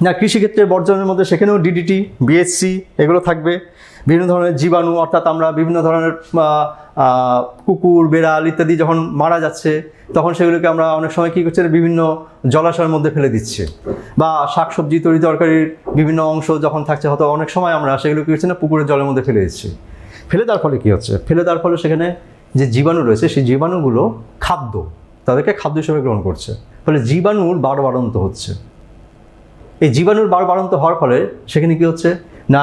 না, কৃষিক্ষেত্রে বর্জনের মধ্যে সেখানেও ডিডিটি, বিএসসি এগুলো থাকবে। বিভিন্ন ধরনের জীবাণু, অর্থাৎ আমরা বিভিন্ন ধরনের কুকুর, বেড়াল ইত্যাদি যখন মারা যাচ্ছে, তখন সেগুলোকে আমরা অনেক সময় কী করছি, বিভিন্ন জলাশয়ের মধ্যে ফেলে দিচ্ছে। বা শাকসবজি, তরি তরকারির বিভিন্ন অংশ যখন থাকছে, হয়তো অনেক সময় আমরা সেগুলো কী করছি না, পুকুরের জলের মধ্যে ফেলে দিচ্ছি। ফেলে দেওয়ার ফলে কী হচ্ছে, ফেলে দেওয়ার ফলে সেখানে যে জীবাণু রয়েছে, সেই জীবাণুগুলো তাদেরকে খাদ্য হিসেবে গ্রহণ করছে। ফলে জীবাণুর বাড়ন্ত হচ্ছে। এই জীবাণুর বাড়ন্ত হওয়ার ফলে সেখানে কী হচ্ছে না,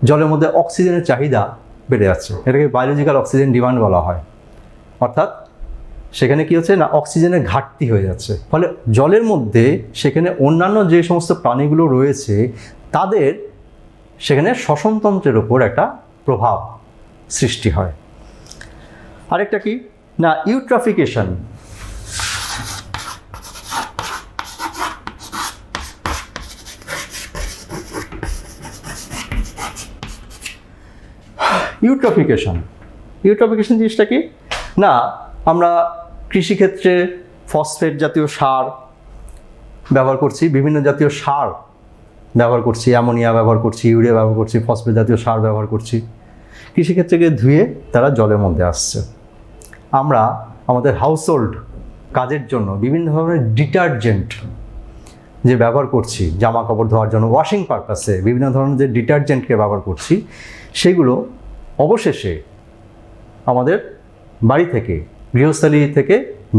জলের মধ্যে অক্সিজেনের চাহিদা বেড়ে যাচ্ছে। এটাকে বায়োলজিক্যাল অক্সিজেন ডিমান্ড বলা হয়। অর্থাৎ সেখানে কী হচ্ছে না, অক্সিজেনের ঘাটতি হয়ে যাচ্ছে। ফলে জলের মধ্যে সেখানে অন্যান্য যে সমস্ত প্রাণীগুলো রয়েছে, তাদের সেখানে শ্বসনতন্ত্রের ওপর একটা প্রভাব সৃষ্টি হয়। আরেকটা কি না, ইউট্রফিকেশন। ইউট্রফিকেশন জিনিসটা কি না, আমরা কৃষিক্ষেত্রে ফসফেট জাতীয় সার ব্যবহার করছি, বিভিন্ন জাতীয় সার ব্যবহার করছি, অ্যামোনিয়া ব্যবহার করছি, ইউরিয়া ব্যবহার করছি, ফসফেট জাতীয় সার ব্যবহার করছি। কৃষিক্ষেত্রকে ধুয়ে তারা জলের মধ্যে আসছে। আমরা আমাদের হাউসহোল্ড কাজের জন্য বিভিন্ন ধরনের ডিটারজেন্ট যে ব্যবহার করছি, জামা কাপড় ধোয়ার জন্য ওয়াশিং পারপাসে বিভিন্ন ধরনের যে ডিটারজেন্টকে ব্যবহার করছি, সেগুলো অবশেষে আমাদের বাড়ি থেকে, গৃহস্থালী থেকে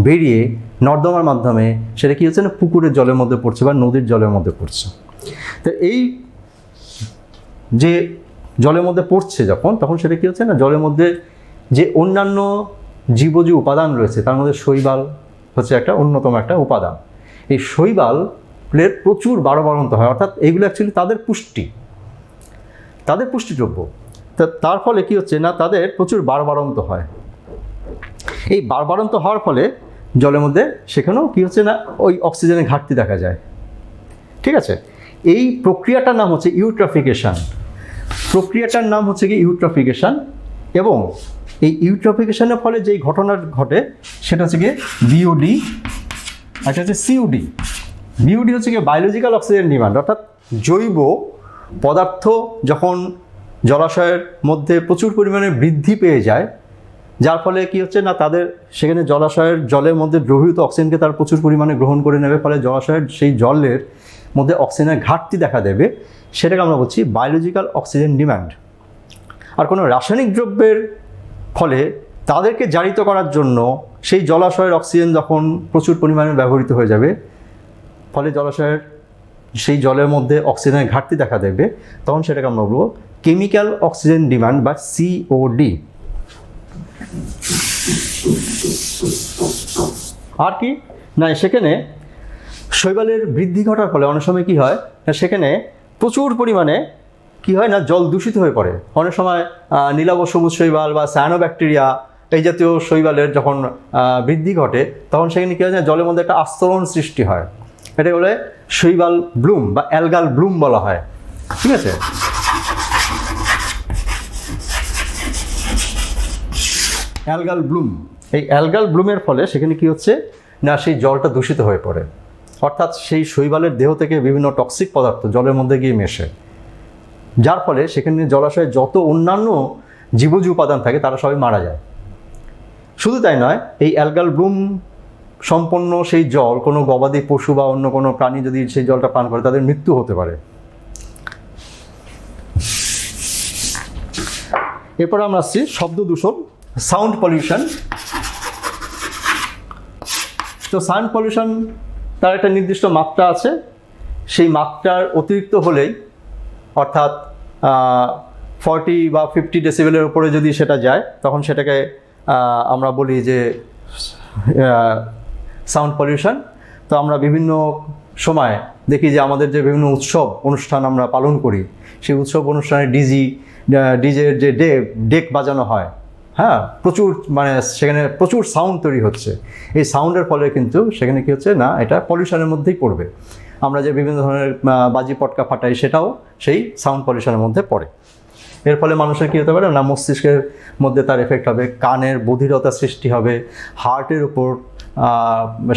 বেরিয়ে নর্দমার মাধ্যমে সেটা কী হচ্ছে না, পুকুরের জলের মধ্যে পড়ছে বা নদীর জলের মধ্যে পড়ছে। তো এই যে জলের মধ্যে পড়ছে তখন সেটা কী হচ্ছে না, জলের মধ্যে যে অন্যান্য জীবজ উপাদান রয়েছে, তার মধ্যে শৈবাল হচ্ছে একটা অন্যতম একটা উপাদান। এই শৈবাল জীবের প্রচুর বাড়ন্ত হয়, অর্থাৎ এইগুলো অ্যাকচুয়ালি তাদের পুষ্টিদ্রব্য। তার ফলে কি হচ্ছে না, তাদের প্রচুর বাড়ন্ত হয়। এই বাড়ন্ত হওয়ার ফলে জলের মধ্যে সেখানেও কি হচ্ছে না, ওই অক্সিজেনের ঘাটতি দেখা যায়। ঠিক আছে, এই প্রক্রিয়াটার নাম হচ্ছে ইউট্রফিকেশন। এবং এই ইউট্রফিকেশনের ফলে যেই ঘটনা ঘটে সেটা হচ্ছে গিয়ে বিওডি, আর হচ্ছে সিওডি। বিওডি হচ্ছে গিয়ে বায়োলজিক্যাল অক্সিজেন ডিমান্ড, অর্থাৎ জৈব পদার্থ যখন জলাশয়ের মধ্যে প্রচুর পরিমাণে বৃদ্ধি পেয়ে যায়, যার ফলে কি হচ্ছে না, তাদের সেখানে জলাশয়ের জলের মধ্যে দ্রবীভূত অক্সিজেনকে তারা প্রচুর পরিমাণে গ্রহণ করে নেবে, ফলে জলাশয়ের সেই জলের মধ্যে অক্সিজেনের ঘাটতি দেখা দেবে। সেটাকে আমরা বলছি বায়োলজিক্যাল অক্সিজেন ডিমান্ড। আর কোনো রাসায়নিক দ্রব্যের ফলে তাদেরকে জারিত করার জন্য সেই জলাশয়ের অক্সিজেন যখন প্রচুর পরিমাণে ব্যবহৃত হয়ে যাবে, ফলে জলাশয়ের সেই জলের মধ্যে অক্সিজেনের ঘাটতি দেখা দেবে, তখন সেটাকে আমরা বলবো কেমিক্যাল অক্সিজেন ডিমান্ড বা সিওডি। আর কি না, সেখানে শৈবালের বৃদ্ধি ঘটার ফলে অনেক সময় কি হয় না, সেখানে প্রচুর পরিমাণে কি হয় না, জল দূষিত হয়ে পড়ে। অনেক সময় নীলাভ সবুজ শৈবাল বা সায়ানোব্যাকটেরিয়া এই জাতীয় শৈবালের যখন বৃদ্ধি ঘটে, তখন সেখানে কী হয় না, জলের মধ্যে একটা আস্তরণ সৃষ্টি হয়। এটা বলে শৈবাল ব্লুম বা অ্যালগাল ব্লুম বলা হয়। ঠিক আছে, অ্যালগাল ব্লুম। এই অ্যালগাল ব্লুমের ফলে সেখানে কি হচ্ছে না, সেই জলটা দূষিত হয়ে পড়ে, অর্থাৎ সেই শৈবালের দেহ থেকে বিভিন্ন টক্সিক পদার্থ জলের মধ্যে গিয়ে মেশে, যার ফলে সেখানে জলাশয়ে যত অন্যান্য জীবজ উপাদান থাকে তারা সবাই মারা যায়। শুধু তাই নয়, এই অ্যালগাল ব্লুম সম্পন্ন সেই জল কোনো গবাদি পশু বা অন্য কোনো প্রাণী যদি সেই জলটা পান করে, তাদের মৃত্যু হতে পারে। এরপর আমরা আসছি শব্দ দূষণ, সাউন্ড পলিউশন। তো সাউন্ড পলিউশন তার একটা নির্দিষ্ট মাত্রা আছে, সেই মাত্রার অতিরিক্ত হলেই, অর্থাৎ 40 বা 50 ডেসিবেলের উপরে যদি সেটা যায়, তখন সেটাকে আমরা বলি যে সাউন্ড পলিউশন। তো আমরা বিভিন্ন সময় দেখি যে আমাদের যে বিভিন্ন উৎসব অনুষ্ঠান আমরা পালন করি, সেই উৎসব অনুষ্ঠানে ডিজের যে ডেক বাজানো হয়, হ্যাঁ, প্রচুর মানে সেখানে প্রচুর সাউন্ড তৈরি হচ্ছে। এই সাউন্ডের ফলে কিন্তু সেখানে কী হচ্ছে না, এটা পলিউশনের মধ্যেই পড়বে। আমরা যে বিভিন্ন ধরনের বাজি পটকা ফাটাই, সেটাও সেই সাউন্ড পলিউশনের মধ্যে পড়ে। এর ফলে মানুষের কী হতে পারে না, মস্তিষ্কের মধ্যে তার এফেক্ট হবে, কানের বধিরতা সৃষ্টি হবে, হার্টের উপর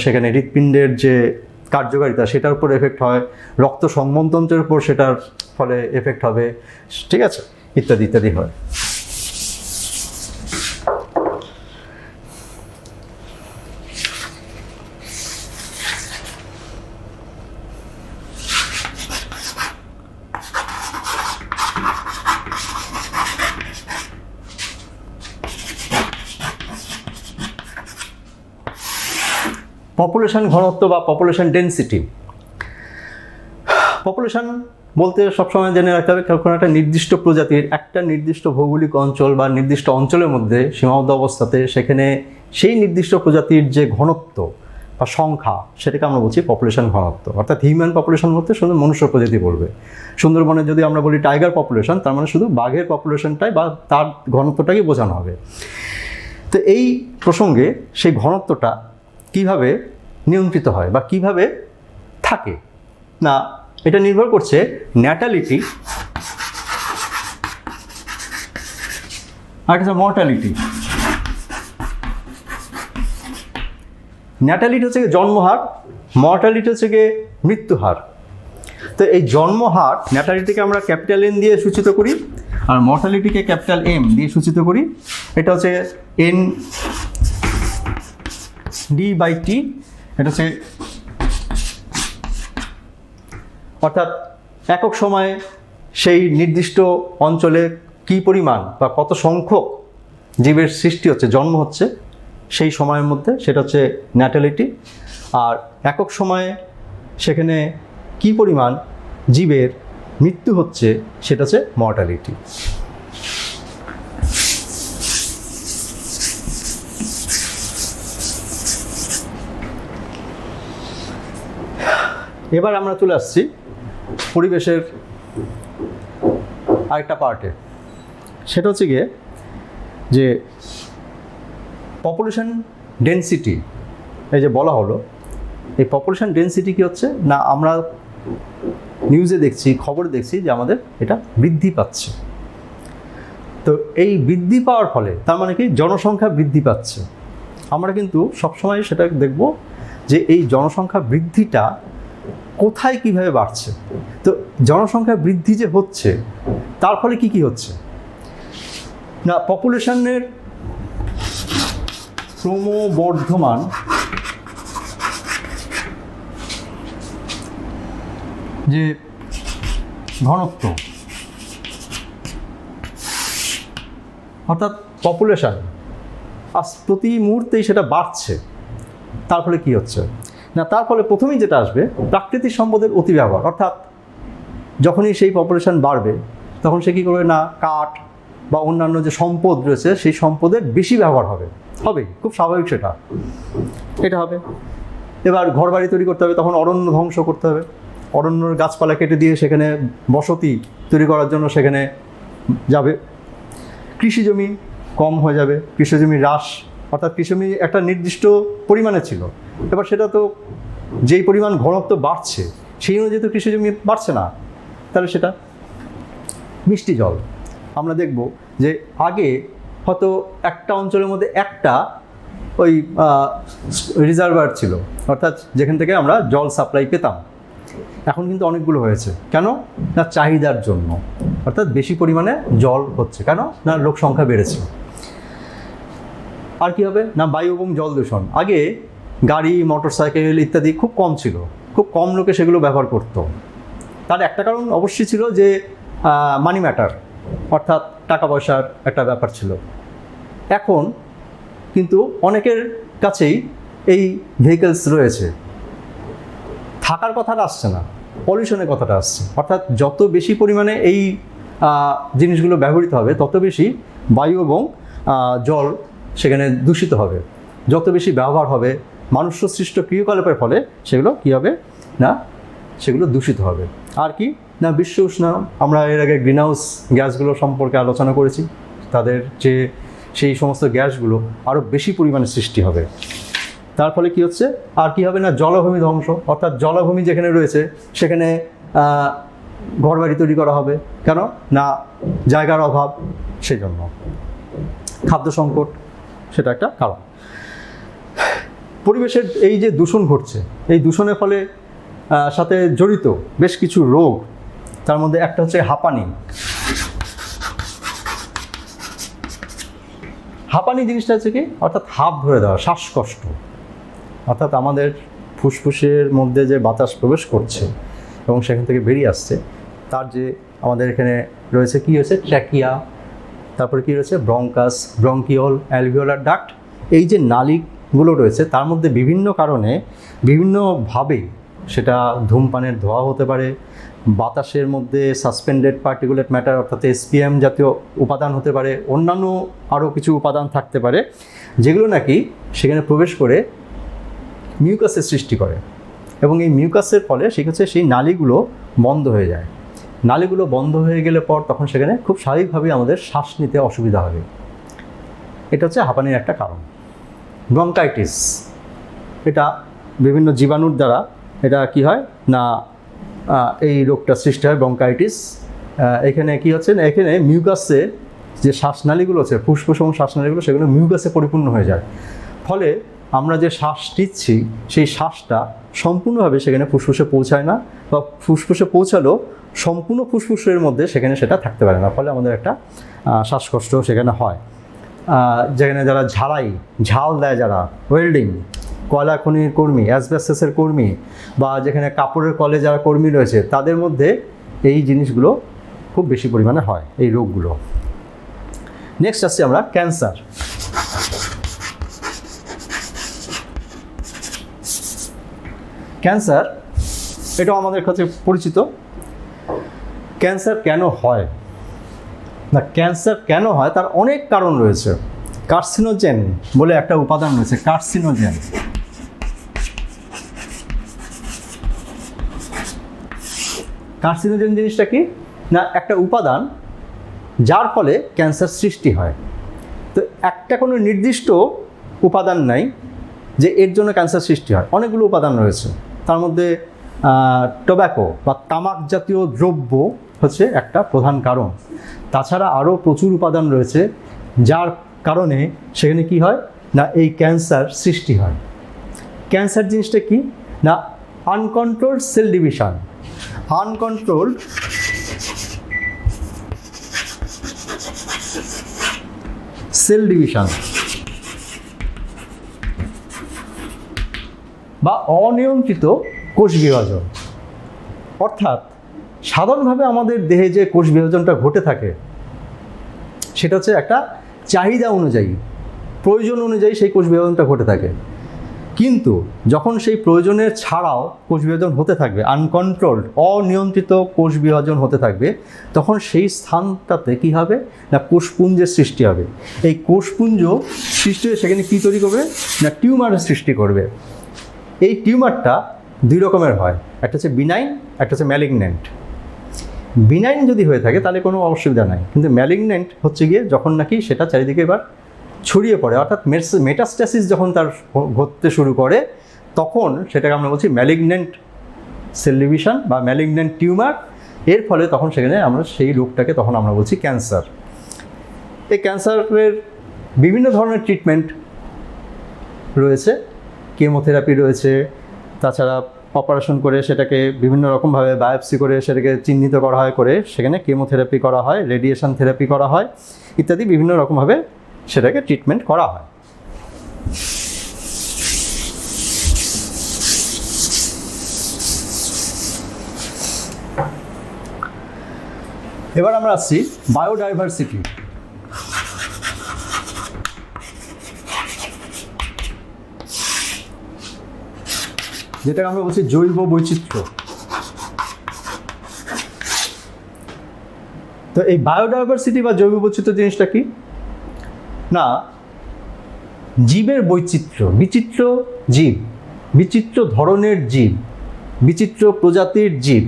সেখানে হৃৎপিণ্ডের যে কার্যকারিতা সেটার উপর এফেক্ট হয়, রক্ত সংবহনতন্ত্রের উপর সেটার ফলে এফেক্ট হবে, ঠিক আছে, ইত্যাদি ইত্যাদি হয়। পপুলেশন ঘনত্ব বা পপুলেশন ডেন্সিটি। পপুলেশন বলতে সবসময় জেনে রাখতে হবে, কোনো একটা নির্দিষ্ট প্রজাতির একটা নির্দিষ্ট ভৌগোলিক অঞ্চল বা নির্দিষ্ট অঞ্চলের মধ্যে সীমাবদ্ধ অবস্থাতে সেখানে সেই নির্দিষ্ট প্রজাতির যে ঘনত্ব বা সংখ্যা, সেটাকে আমরা বলছি পপুলেশন ঘনত্ব। অর্থাৎ হিউম্যান পপুলেশন বলতে শুধু মনুষ্য প্রজাতি বলবে। সুন্দরবনে যদি আমরা বলি টাইগার পপুলেশন, তার মানে শুধু বাঘের পপুলেশনটাই বা তার ঘনত্বটাকে বোঝানো হবে। তো এই প্রসঙ্গে সেই ঘনত্বটা কিভাবে নিয়ন্ত্রিত হয় বা কিভাবে থাকে না, এটা নির্ভর করছে ন্যাটালিটি আর একটা মর্টালিটি। ন্যাটালিটি হচ্ছে গিয়ে জন্মহার, মর্টালিটি হচ্ছে গিয়ে মৃত্যুহার। তো এই জন্মহার, ন্যাটালিটিকে আমরা ক্যাপিটাল এন দিয়ে সূচিত করি আর মর্টালিটিকে ক্যাপিটাল এম দিয়ে সূচিত করি। এটা হচ্ছে এন ডি বাই টি, এটা হচ্ছে অর্থাৎ একক সময়ে সেই নির্দিষ্ট অঞ্চলে কী পরিমাণ বা কত সংখ্যক জীবের সৃষ্টি হচ্ছে, জন্ম হচ্ছে সেই সময়ের মধ্যে, সেটা হচ্ছে ন্যাটালিটি। আর একক সময়ে সেখানে কী পরিমাণ জীবের মৃত্যু হচ্ছে, সেটা হচ্ছে মর্টালিটি। এবার আমরা চলে আসছি পরিবেশের আরেকটা পার্টে। সেটা হচ্ছে গিয়ে যে পপুলেশন ডেনসিটি, এই যে বলা হলো, এই পপুলেশন ডেনসিটি কী হচ্ছে না, আমরা নিউজে দেখছি, খবরে দেখছি যে আমাদের এটা বৃদ্ধি পাচ্ছে। তো এই বৃদ্ধি পাওয়ার ফলে তার মানে কি জনসংখ্যা বৃদ্ধি পাচ্ছে। আমরা কিন্তু সবসময় সেটা দেখব যে এই জনসংখ্যা বৃদ্ধিটা কোথায় কিভাবে বাড়ছে। তো জনসংখ্যা বৃদ্ধি যে হচ্ছে তার ফলে কি হচ্ছে না, পপুলেশনের ক্রমবর্ধমান যে ঘনত্ব, অর্থাৎ পপুলেশন আজ প্রতি মুহূর্তেই সেটা বাড়ছে। তার ফলে কী হচ্ছে না, তার ফলে প্রথমেই যেটা আসবে প্রাকৃতিক সম্পদের অতিব্যবহার। অর্থাৎ যখনই সেই পপুলেশন বাড়বে তখন সে কী করবে না, কাঠ বা অন্যান্য যে সম্পদ রয়েছে সেই সম্পদের বেশি ব্যবহার হবে, খুব স্বাভাবিক এটা হবে। এবার ঘর বাড়ি তৈরি করতে হবে, তখন অরণ্য ধ্বংস করতে হবে, অরণ্যর গাছপালা কেটে দিয়ে সেখানে বসতি তৈরি করার জন্য সেখানে যাবে। কৃষি জমি কম হয়ে যাবে, কৃষি জমি হ্রাস, অর্থাৎ কৃষি জমি একটা নির্দিষ্ট পরিমাণে ছিল, এবার সেটা তো যেই পরিমাণ ঘনত্ব বাড়ছে সেই অনুযায়ী তো কৃষি জমি বাড়ছে না, তাহলে সেটা মিষ্টি জল। আমরা দেখব যে আগে হয়তো একটা অঞ্চলের মধ্যে একটা ওই রিজার্ভার ছিল, অর্থাৎ যেখান থেকে আমরা জল সাপ্লাই পেতাম। এখন কিন্তু অনেকগুলো হয়েছে, কেন না চাহিদার জন্য, অর্থাৎ বেশি পরিমাণে জল হচ্ছে, কেন না লোক সংখ্যা বেড়েছে। আর কি হবে না, বায়ু এবং জল দূষণ। আগে গাড়ি, মোটরসাইকেল ইত্যাদি খুব কম ছিল, খুব কম লোকে সেগুলো ব্যবহার করতো। তার একটা কারণ অবশ্যই ছিল যে মানি ম্যাটার, অর্থাৎ টাকা পয়সার একটা ব্যাপার ছিল। এখন কিন্তু অনেকের কাছেই এই ভেহিকেলস রয়েছে, থাকার কথাটা আসছে না, পলিউশনের কথাটা আসছে। অর্থাৎ যত বেশি পরিমাণে এই জিনিসগুলো ব্যবহৃত হবে তত বেশি বায়ু এবং জল সেখানে দূষিত হবে। যত বেশি ব্যবহার হবে মানুষ সৃষ্ট ক্রিয়াকলাপের ফলে সেগুলো কী হবে না, সেগুলো দূষিত হবে। আর কি না, বিশ্ব উষ্ণায়ন, আমরা এর আগে গ্রিন হাউস গ্যাসগুলো সম্পর্কে আলোচনা করেছি, তাদের যে সেই সমস্ত গ্যাসগুলো আরও বেশি পরিমাণে সৃষ্টি হবে। তার ফলে কি হচ্ছে, আর কি হবে না, জলাভূমি ধ্বংস, অর্থাৎ জলাভূমি যেখানে রয়েছে সেখানে ঘরবাড়ি তৈরি করা হবে, কেন না জায়গার অভাব, সেই জন্য খাদ্য সংকট, সেটা একটা কারণ। পরিবেশের এই যে দূষণ ঘটছে, এই দূষণের ফলে সাথে জড়িত বেশ কিছু রোগ, তার মধ্যে একটা হচ্ছে হাঁপানি। হাঁপানি জিনিসটা হচ্ছে কি, অর্থাৎ হাঁপ ধরে দেওয়া, শ্বাসকষ্ট, অর্থাৎ আমাদের ফুসফুসের মধ্যে যে বাতাস প্রবেশ করছে এবং সেখান থেকে বেরিয়ে আসছে, তার যে আমাদের এখানে রয়েছে কি রয়েছে, ট্র্যাকিয়া, তারপরে কি রয়েছে ব্রঙ্কাস, ব্রঙ্কিওল, অ্যালভিওলার ডাক্ট, এই যে নালীগুলো রয়েছে তার মধ্যে বিভিন্ন কারণে বিভিন্নভাবে, সেটা ধূমপানের ধোঁয়া হতে পারে, বাতাসের মধ্যে সাসপেন্ডেড পার্টিকুলেট ম্যাটার অর্থাৎ এসপিএম জাতীয় উপাদান হতে পারে, অন্যান্য আরও কিছু উপাদান থাকতে পারে, যেগুলো নাকি সেখানে প্রবেশ করে মিউকাসের সৃষ্টি করে। এবং এই মিউকাসের ফলে সেই নালীগুলো বন্ধ হয়ে যায়। নালীগুলো বন্ধ হয়ে গেলে পর তখন সেখানে খুব স্বাভাবিকভাবেই আমাদের শ্বাস নিতে অসুবিধা হবে। এটা হচ্ছে হাঁপানির একটা কারণ। ব্রঙ্কাইটিস, এটা বিভিন্ন জীবাণুর দ্বারা এটা কি হয় না, এই রোগটা সৃষ্টি হয়, ব্রঙ্কাইটিস। এখানে কি হচ্ছে না, এখানে মিউকাসে যে শ্বাসনালীগুলো আছে, ফুসফুস এবং শ্বাসনালীগুলো, সেগুলো মিউকাসে পরিপূর্ণ হয়ে যায়। ফলে আমরা যে শ্বাস নিচ্ছি সেই শ্বাসটা সম্পূর্ণভাবে সেখানে ফুসফুসে পৌঁছায় না, বা ফুসফুসে পৌঁছালেও সম্পূর্ণ ফুসফুসের মধ্যে সেখানে সেটা থাকতে পারে না। ফলে আমাদের একটা শ্বাসকষ্ট সেখানে হয়। যেখানে যারা ঝাল দেয়, যারা ওয়েল্ডিং, কয়লা খনির কর্মী, অ্যাসবেস্টসের কর্মী, বা যেখানে কাপড়ের কলে যারা কর্মী রয়েছে, তাদের মধ্যে এই জিনিসগুলো খুব বেশি পরিমাণে হয়, এই রোগগুলো। নেক্সট আসছি আমরা ক্যান্সার। ক্যান্সার এটাও আমাদের কাছে পরিচিত। ক্যান্সার কেন হয় না, ক্যান্সার কেন হয় তার অনেক কারণ রয়েছে। কার্সিনোজেন বলে একটা উপাদান রয়েছে, কার্সিনোজেন। কার্সিনোজেন জিনিসটা কি না একটা উপাদান যার ফলে ক্যান্সার সৃষ্টি হয়। তো একটা কোনো নির্দিষ্ট উপাদান নাই যে এর জন্য ক্যান্সার সৃষ্টি হয়, অনেকগুলো উপাদান রয়েছে। তার মধ্যে টোব্যাকো বা তামাক জাতীয় দ্রব্য হচ্ছে একটা প্রধান কারণ। তাছাড়া আরও প্রচুর উপাদান রয়েছে যার কারণে সেখানে কি হয় না এই ক্যান্সার সৃষ্টি হয়। ক্যান্সার জিনিসটা কি না uncontrolled cell division. Uncontrolled cell division বা অনিয়ন্ত্রিত কোষ বিভাজন। অর্থাৎ সাধারণভাবে আমাদের দেহে যে কোষ বিভাজনটা ঘটে থাকে সেটা হচ্ছে একটা চাহিদা অনুযায়ী, প্রয়োজন অনুযায়ী সেই কোষ বিভাজনটা ঘটে থাকে। কিন্তু যখন সেই প্রয়োজনের ছাড়াও কোষ বিভাজন হতে থাকবে, আনকন্ট্রোলড অনিয়ন্ত্রিত কোষ বিভাজন হতে থাকবে, তখন সেই স্থানটাতে কী হবে না কোষপুঞ্জের সৃষ্টি হবে। এই কোষপুঞ্জ সৃষ্টি হয়ে সেখানে কী তৈরি করবে না টিউমারের সৃষ্টি করবে। এই টিউমারটা দুই রকমের হয়, একটা হচ্ছে বিনাইন, একটা হচ্ছে ম্যালিগন্যান্ট। বিনাইন যদি হয়ে থাকে তাহলে কোনো অসুবিধা নাই, কিন্তু ম্যালিগন্যান্ট হচ্ছে গিয়ে যখন নাকি সেটা চারিদিকে এবার ছড়িয়ে পড়ে, অর্থাৎ মেটাস্ট্যাসিস যখন তার ঘটতে শুরু করে, তখন সেটাকে আমরা বলছি ম্যালিগন্যান্ট সেল ডিভিশন বা ম্যালিগন্যান্ট টিউমার। এর ফলে তখন সেখানে আমরা সেই রোগটাকে তখন আমরা বলছি ক্যান্সার। এই ক্যান্সারের বিভিন্ন ধরনের ট্রিটমেন্ট রয়েছে, কেমোথেরাপি রয়েছে, তাছাড়া অপারেশন করে সেটাকে বিভিন্ন রকমভাবে বায়োপসি করে সেটাকে চিহ্নিত করা হয়, করে সেখানে কেমোথেরাপি করা হয়, রেডিয়েশন থেরাপি করা হয় ইত্যাদি বিভিন্ন রকমভাবে সেটাকে ট্রিটমেন্ট করা হয়। এবার আমরা আসছি বায়োডাইভার্সিটি। যেটাকে আমরা বলছি জৈব বৈচিত্র্য। তো এই বায়োডাইভার্সিটি বা জৈব বৈচিত্র্য জিনিসটা কি না জীবের বৈচিত্র্য, বিচিত্র জীব, বিচিত্র ধরনের জীব, বিচিত্র প্রজাতির জীব।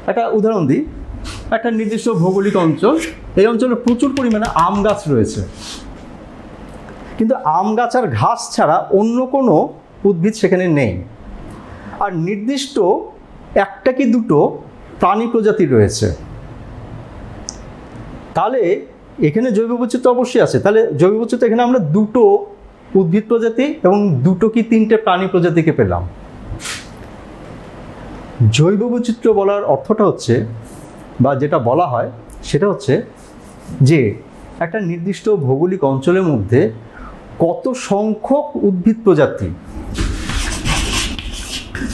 একটা উদাহরণ দিই, একটা নির্দিষ্ট ভৌগোলিক অঞ্চল, এই অঞ্চলে প্রচুর পরিমাণে আম গাছ রয়েছে, কিন্তু আম গাছ আর ঘাস ছাড়া অন্য কোনো উদ্ভিদ সেখানে নেই। আর নির্দিষ্ট একটা কি দুটো প্রাণী প্রজাতি রয়েছে, তাহলে এখানে জৈব বৈচিত্র্য অবশ্যই আছে। তাহলে জৈব বৈচিত্র্য এখানে আমরা দুটো উদ্ভিদ প্রজাতি এবং দুটো কি তিনটে প্রাণী প্রজাতিকে পেলাম। জৈব বৈচিত্র্য বলার অর্থটা হচ্ছে বা যেটা বলা হয় সেটা হচ্ছে যে একটা নির্দিষ্ট ভৌগোলিক অঞ্চলের মধ্যে কত সংখ্যক উদ্ভিদ প্রজাতি,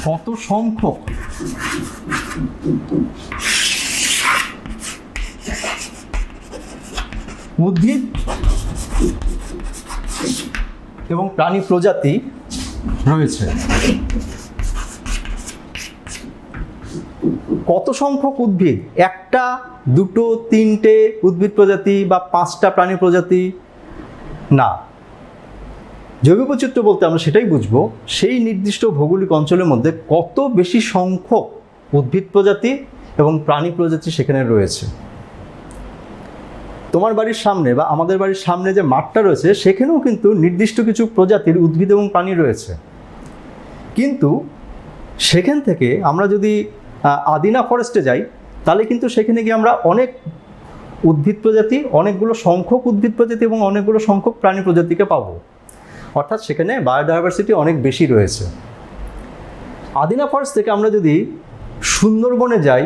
কত সংখ্যক উদ্ভিদ এবং প্রাণী প্রজাতি রয়েছে। কত সংখ্যক উদ্ভিদ, একটা দুটো তিনটে উদ্ভিদ প্রজাতি বা পাঁচটা প্রাণী প্রজাতি না। জৈব বৈচিত্র্য বলতে আমরা সেটাই বুঝবো সেই নির্দিষ্ট ভৌগোলিক অঞ্চলের মধ্যে কত বেশি সংখ্যক উদ্ভিদ প্রজাতি এবং প্রাণী প্রজাতি সেখানে রয়েছে। তোমার বাড়ির সামনে বা আমাদের বাড়ির সামনে যে মাঠটা রয়েছে সেখানেও কিন্তু নির্দিষ্ট কিছু প্রজাতির উদ্ভিদ এবং প্রাণী রয়েছে, কিন্তু সেখান থেকে আমরা যদি আদিনা ফরেস্টে যাই তাহলে কিন্তু সেখানে গিয়ে আমরা অনেক উদ্ভিদ প্রজাতি, অনেকগুলো সংখ্যক উদ্ভিদ প্রজাতি এবং অনেকগুলো সংখ্যক প্রাণী প্রজাতিকে পাবো। অর্থাৎ সেখানে বায়োডাইভার্সিটি অনেক বেশি রয়েছে। আদিনা ফরেস্ট থেকে আমরা যদি সুন্দরবনে যাই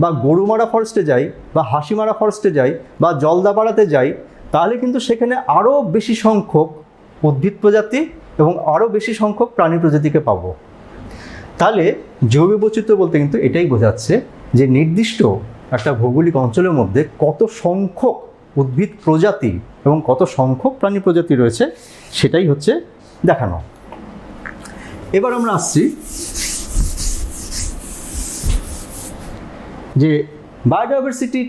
বা গরুমারা ফরেস্টে যাই বা হাসিমারা ফরেস্টে যাই বা জলদাপাড়াতে যাই, তাহলে কিন্তু সেখানে আরও বেশি সংখ্যক উদ্ভিদ প্রজাতি এবং আরও বেশি সংখ্যক প্রাণী প্রজাতিকে পাবো। তাহলে জৈব বৈচিত্র্য বলতে কিন্তু এটাই বোঝাচ্ছে যে নির্দিষ্ট একটা ভৌগোলিক অঞ্চলের মধ্যে কত সংখ্যক উদ্ভিদ প্রজাতি এবং কত সংখ্যক প্রাণী প্রজাতি রয়েছে সেটাই হচ্ছে দেখানো। এবার আমরা আসছি যে বায়োডাইভার্সিটি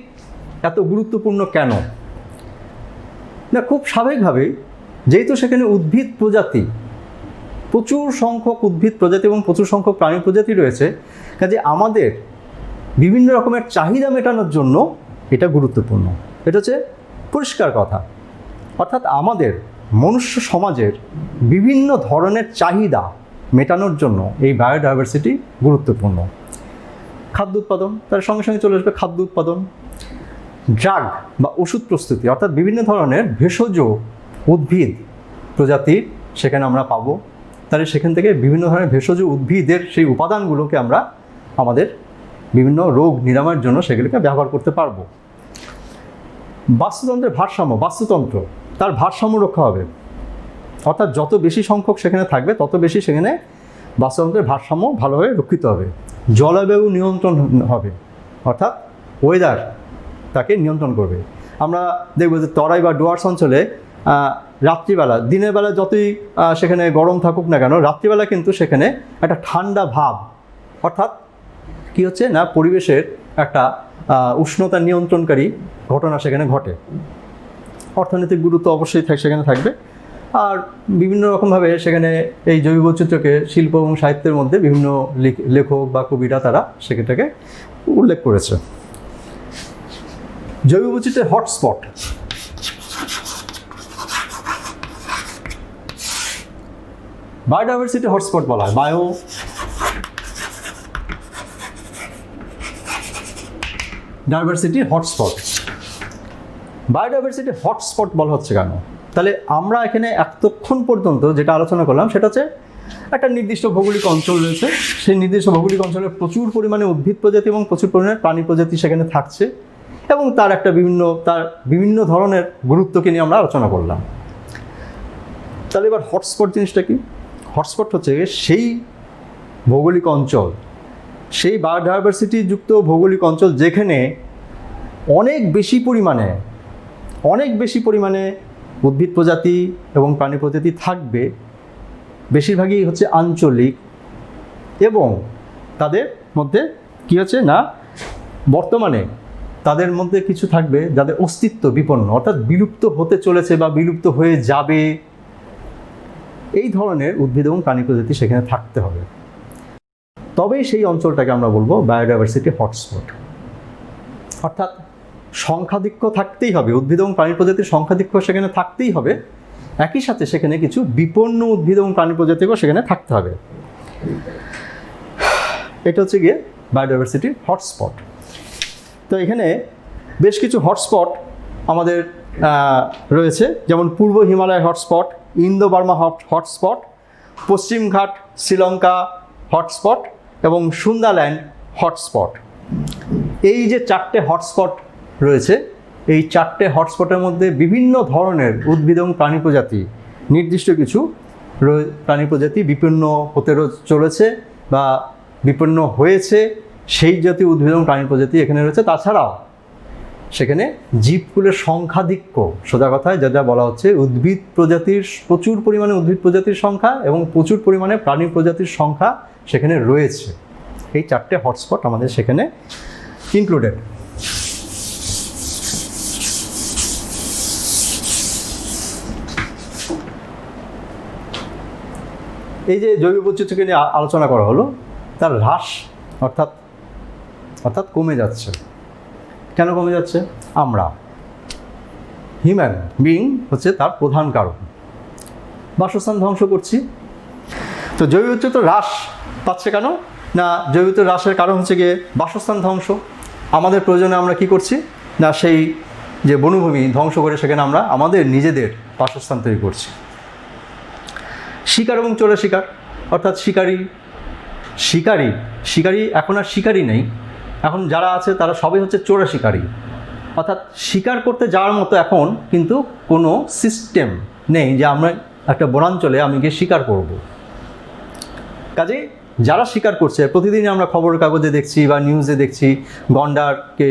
এত গুরুত্বপূর্ণ কেন না। খুব স্বাভাবিকভাবেই যেহেতু সেখানে উদ্ভিদ প্রজাতি, প্রচুর সংখ্যক উদ্ভিদ প্রজাতি এবং প্রচুর সংখ্যক প্রাণী প্রজাতি রয়েছে, কাজে আমাদের বিভিন্ন রকমের চাহিদা মেটানোর জন্য এটা গুরুত্বপূর্ণ। এটা হচ্ছে পরিষ্কার কথা। অর্থাৎ আমাদের মনুষ্য সমাজের বিভিন্ন ধরনের চাহিদা মেটানোর জন্য এই বায়োডাইভার্সিটি গুরুত্বপূর্ণ। খাদ্য উৎপাদন, তার সঙ্গে সঙ্গে চলে আসবে খাদ্য উৎপাদন। ড্রাগ বা ওষুধ প্রস্তুতি, অর্থাৎ বিভিন্ন ধরনের ভেষজ উদ্ভিদ প্রজাতির সেখানে আমরা পাবো। তাহলে সেখান থেকে বিভিন্ন ধরনের ভেষজ উদ্ভিদের সেই উপাদানগুলোকে আমরা আমাদের বিভিন্ন রোগ নিরাময়ের জন্য সেগুলোকে ব্যবহার করতে পারবো। বাস্তুতন্ত্রের ভারসাম্য, বাস্তুতন্ত্র তার ভারসাম্য রক্ষা হবে, অর্থাৎ যত বেশি সংখ্যক সেখানে থাকবে তত বেশি সেখানে বাস্তুতন্ত্রের ভারসাম্য ভালোভাবে রক্ষিত হবে। জলবায়ু নিয়ন্ত্রণ হবে, অর্থাৎ ওয়েদার তাকে নিয়ন্ত্রণ করবে। আমরা দেখব যে তরাই বা ডুয়ার্স অঞ্চলে রাত্রিবেলা, দিনের বেলা যতই সেখানে গরম থাকুক না কেন, রাত্রিবেলা কিন্তু সেখানে একটা ঠান্ডা ভাব, অর্থাৎ কী হচ্ছে না, পরিবেশের একটা উষ্ণতা নিয়ন্ত্রণকারী ঘটনা সেখানে ঘটে। অর্থনৈতিক গুরুত্ব অবশ্যই সেখানে থাকবে। আর বিভিন্ন রকমভাবে সেখানে এই জৈব বৈচিত্র্যকে শিল্প এবং সাহিত্যের মধ্যে বিভিন্ন লেখক বা কবিরা তারা সেটাকে উল্লেখ করেছে। জৈব বৈচিত্র্যের হটস্পট, বায়োডাইভার্সিটি হটস্পট বলা হয়। বায়োডাইভার্সিটি হটস্পট, বায়োডাইভার্সিটি হটস্পট বলা হচ্ছে কেন? তাহলে আমরা এখানে এতক্ষণ পর্যন্ত যেটা আলোচনা করলাম সেটা হচ্ছে একটা নির্দিষ্ট ভৌগোলিক অঞ্চল রয়েছে, সেই নির্দিষ্ট ভৌগোলিক অঞ্চলে প্রচুর পরিমাণে উদ্ভিদ প্রজাতি এবং প্রচুর পরিমাণে প্রাণী প্রজাতি সেখানে থাকছে, এবং তার বিভিন্ন ধরনের গুরুত্বকে নিয়ে আমরা আলোচনা করলাম। তাহলে এবার হটস্পট জিনিসটা কি? হটস্পট হচ্ছে সেই ভৌগোলিক অঞ্চল, সেই বায়োডাইভার্সিটি যুক্ত ভৌগোলিক অঞ্চল যেখানে অনেক বেশি পরিমাণে উদ্ভিদ প্রজাতি এবং প্রাণী প্রজাতি থাকবে। বেশিরভাগই হচ্ছে আঞ্চলিক, এবং তাদের মধ্যে কী হচ্ছে না, বর্তমানে তাদের মধ্যে কিছু থাকবে যাদের অস্তিত্ব বিপন্ন, অর্থাৎ বিলুপ্ত হতে চলেছে বা বিলুপ্ত হয়ে যাবে। এই ধরনের উদ্ভিদ এবং প্রাণী প্রজাতি সেখানে থাকতে হবে, তবেই সেই অঞ্চলটাকে আমরা বলবো বায়োডাইভার্সিটি হটস্পট। অর্থাৎ সংখ্যাধিক্য থাকতেই হবে, উদ্ভিদ এবং প্রাণী প্রজাতির সংখ্যাধিক্য সেখানে থাকতেই হবে, একই সাথে সেখানে কিছু বিপন্ন উদ্ভিদ এবং প্রাণী প্রজাতিও সেখানে থাকতে হবে। এটা হচ্ছে গিয়ে বায়োডাইভার্সিটি হটস্পট। তো এখানে বেশ কিছু হটস্পট আমাদের রয়েছে, যেমন পূর্ব Himalaya hotspot, Indo Burma hotspot, পশ্চিম ঘাট শ্রীলঙ্কা হটস্পট এবং সুন্দাল্যান্ড হটস্পট। এই যে 4টে হটস্পট রয়েছে, এই 4টে হটস্পটের মধ্যে বিভিন্ন ধরনের উদ্ভিদ এবং প্রাণী প্রজাতি, নির্দিষ্ট কিছু প্রাণী প্রজাতি বিপন্ন হতে চলেছে বা বিপন্ন হয়েছে, সেই জাতীয় উদ্ভিদ এবং প্রাণী প্রজাতি এখানে রয়েছে। তাছাড়াও সেখানে জীবকুলের সংখ্যাধিক্য, সোজা কথায় যেটা বলা হচ্ছে, উদ্ভিদ প্রজাতির প্রচুর পরিমাণে উদ্ভিদ প্রজাতির সংখ্যা এবং প্রচুর পরিমাণে প্রাণী প্রজাতির সংখ্যা সেখানে রয়েছে। এই 4টে হটস্পট আমাদের সেখানে ইনক্লুডেড। এই যে জৈব বৈচিত্র্যকে নিয়ে আলোচনা করা হলো, তার হ্রাস অর্থাৎ কমে যাচ্ছে। কেন কমে যাচ্ছে? আমরা, হিউম্যান বিইং হচ্ছে তার প্রধান কারণ। বাসস্থান ধ্বংস করছি। তো জৈব বৈচিত্র্য হ্রাস পাচ্ছে কেন? না, জৈব বৈচিত্র্য হ্রাসের কারণ হচ্ছে গিয়ে বাসস্থান ধ্বংস। আমাদের প্রয়োজনে আমরা কি করছি না, সেই যে বনভূমি ধ্বংস করে সেখানে আমরা আমাদের নিজেদের বাসস্থান তৈরি করছি। শিকার এবং চোরা শিকার, অর্থাৎ শিকারি এখন আর শিকারি নেই, এখন যারা আছে তারা সবাই হচ্ছে চোরা শিকারি। অর্থাৎ শিকার করতে যাওয়ার মতো এখন কিন্তু কোনো সিস্টেম নেই যে আমরা একটা বনাঞ্চলে আমি গিয়ে শিকার করব। কাজেই যারা শিকার করছে, প্রতিদিন আমরা খবরের কাগজে দেখছি বা নিউজে দেখছি, গন্ডারকে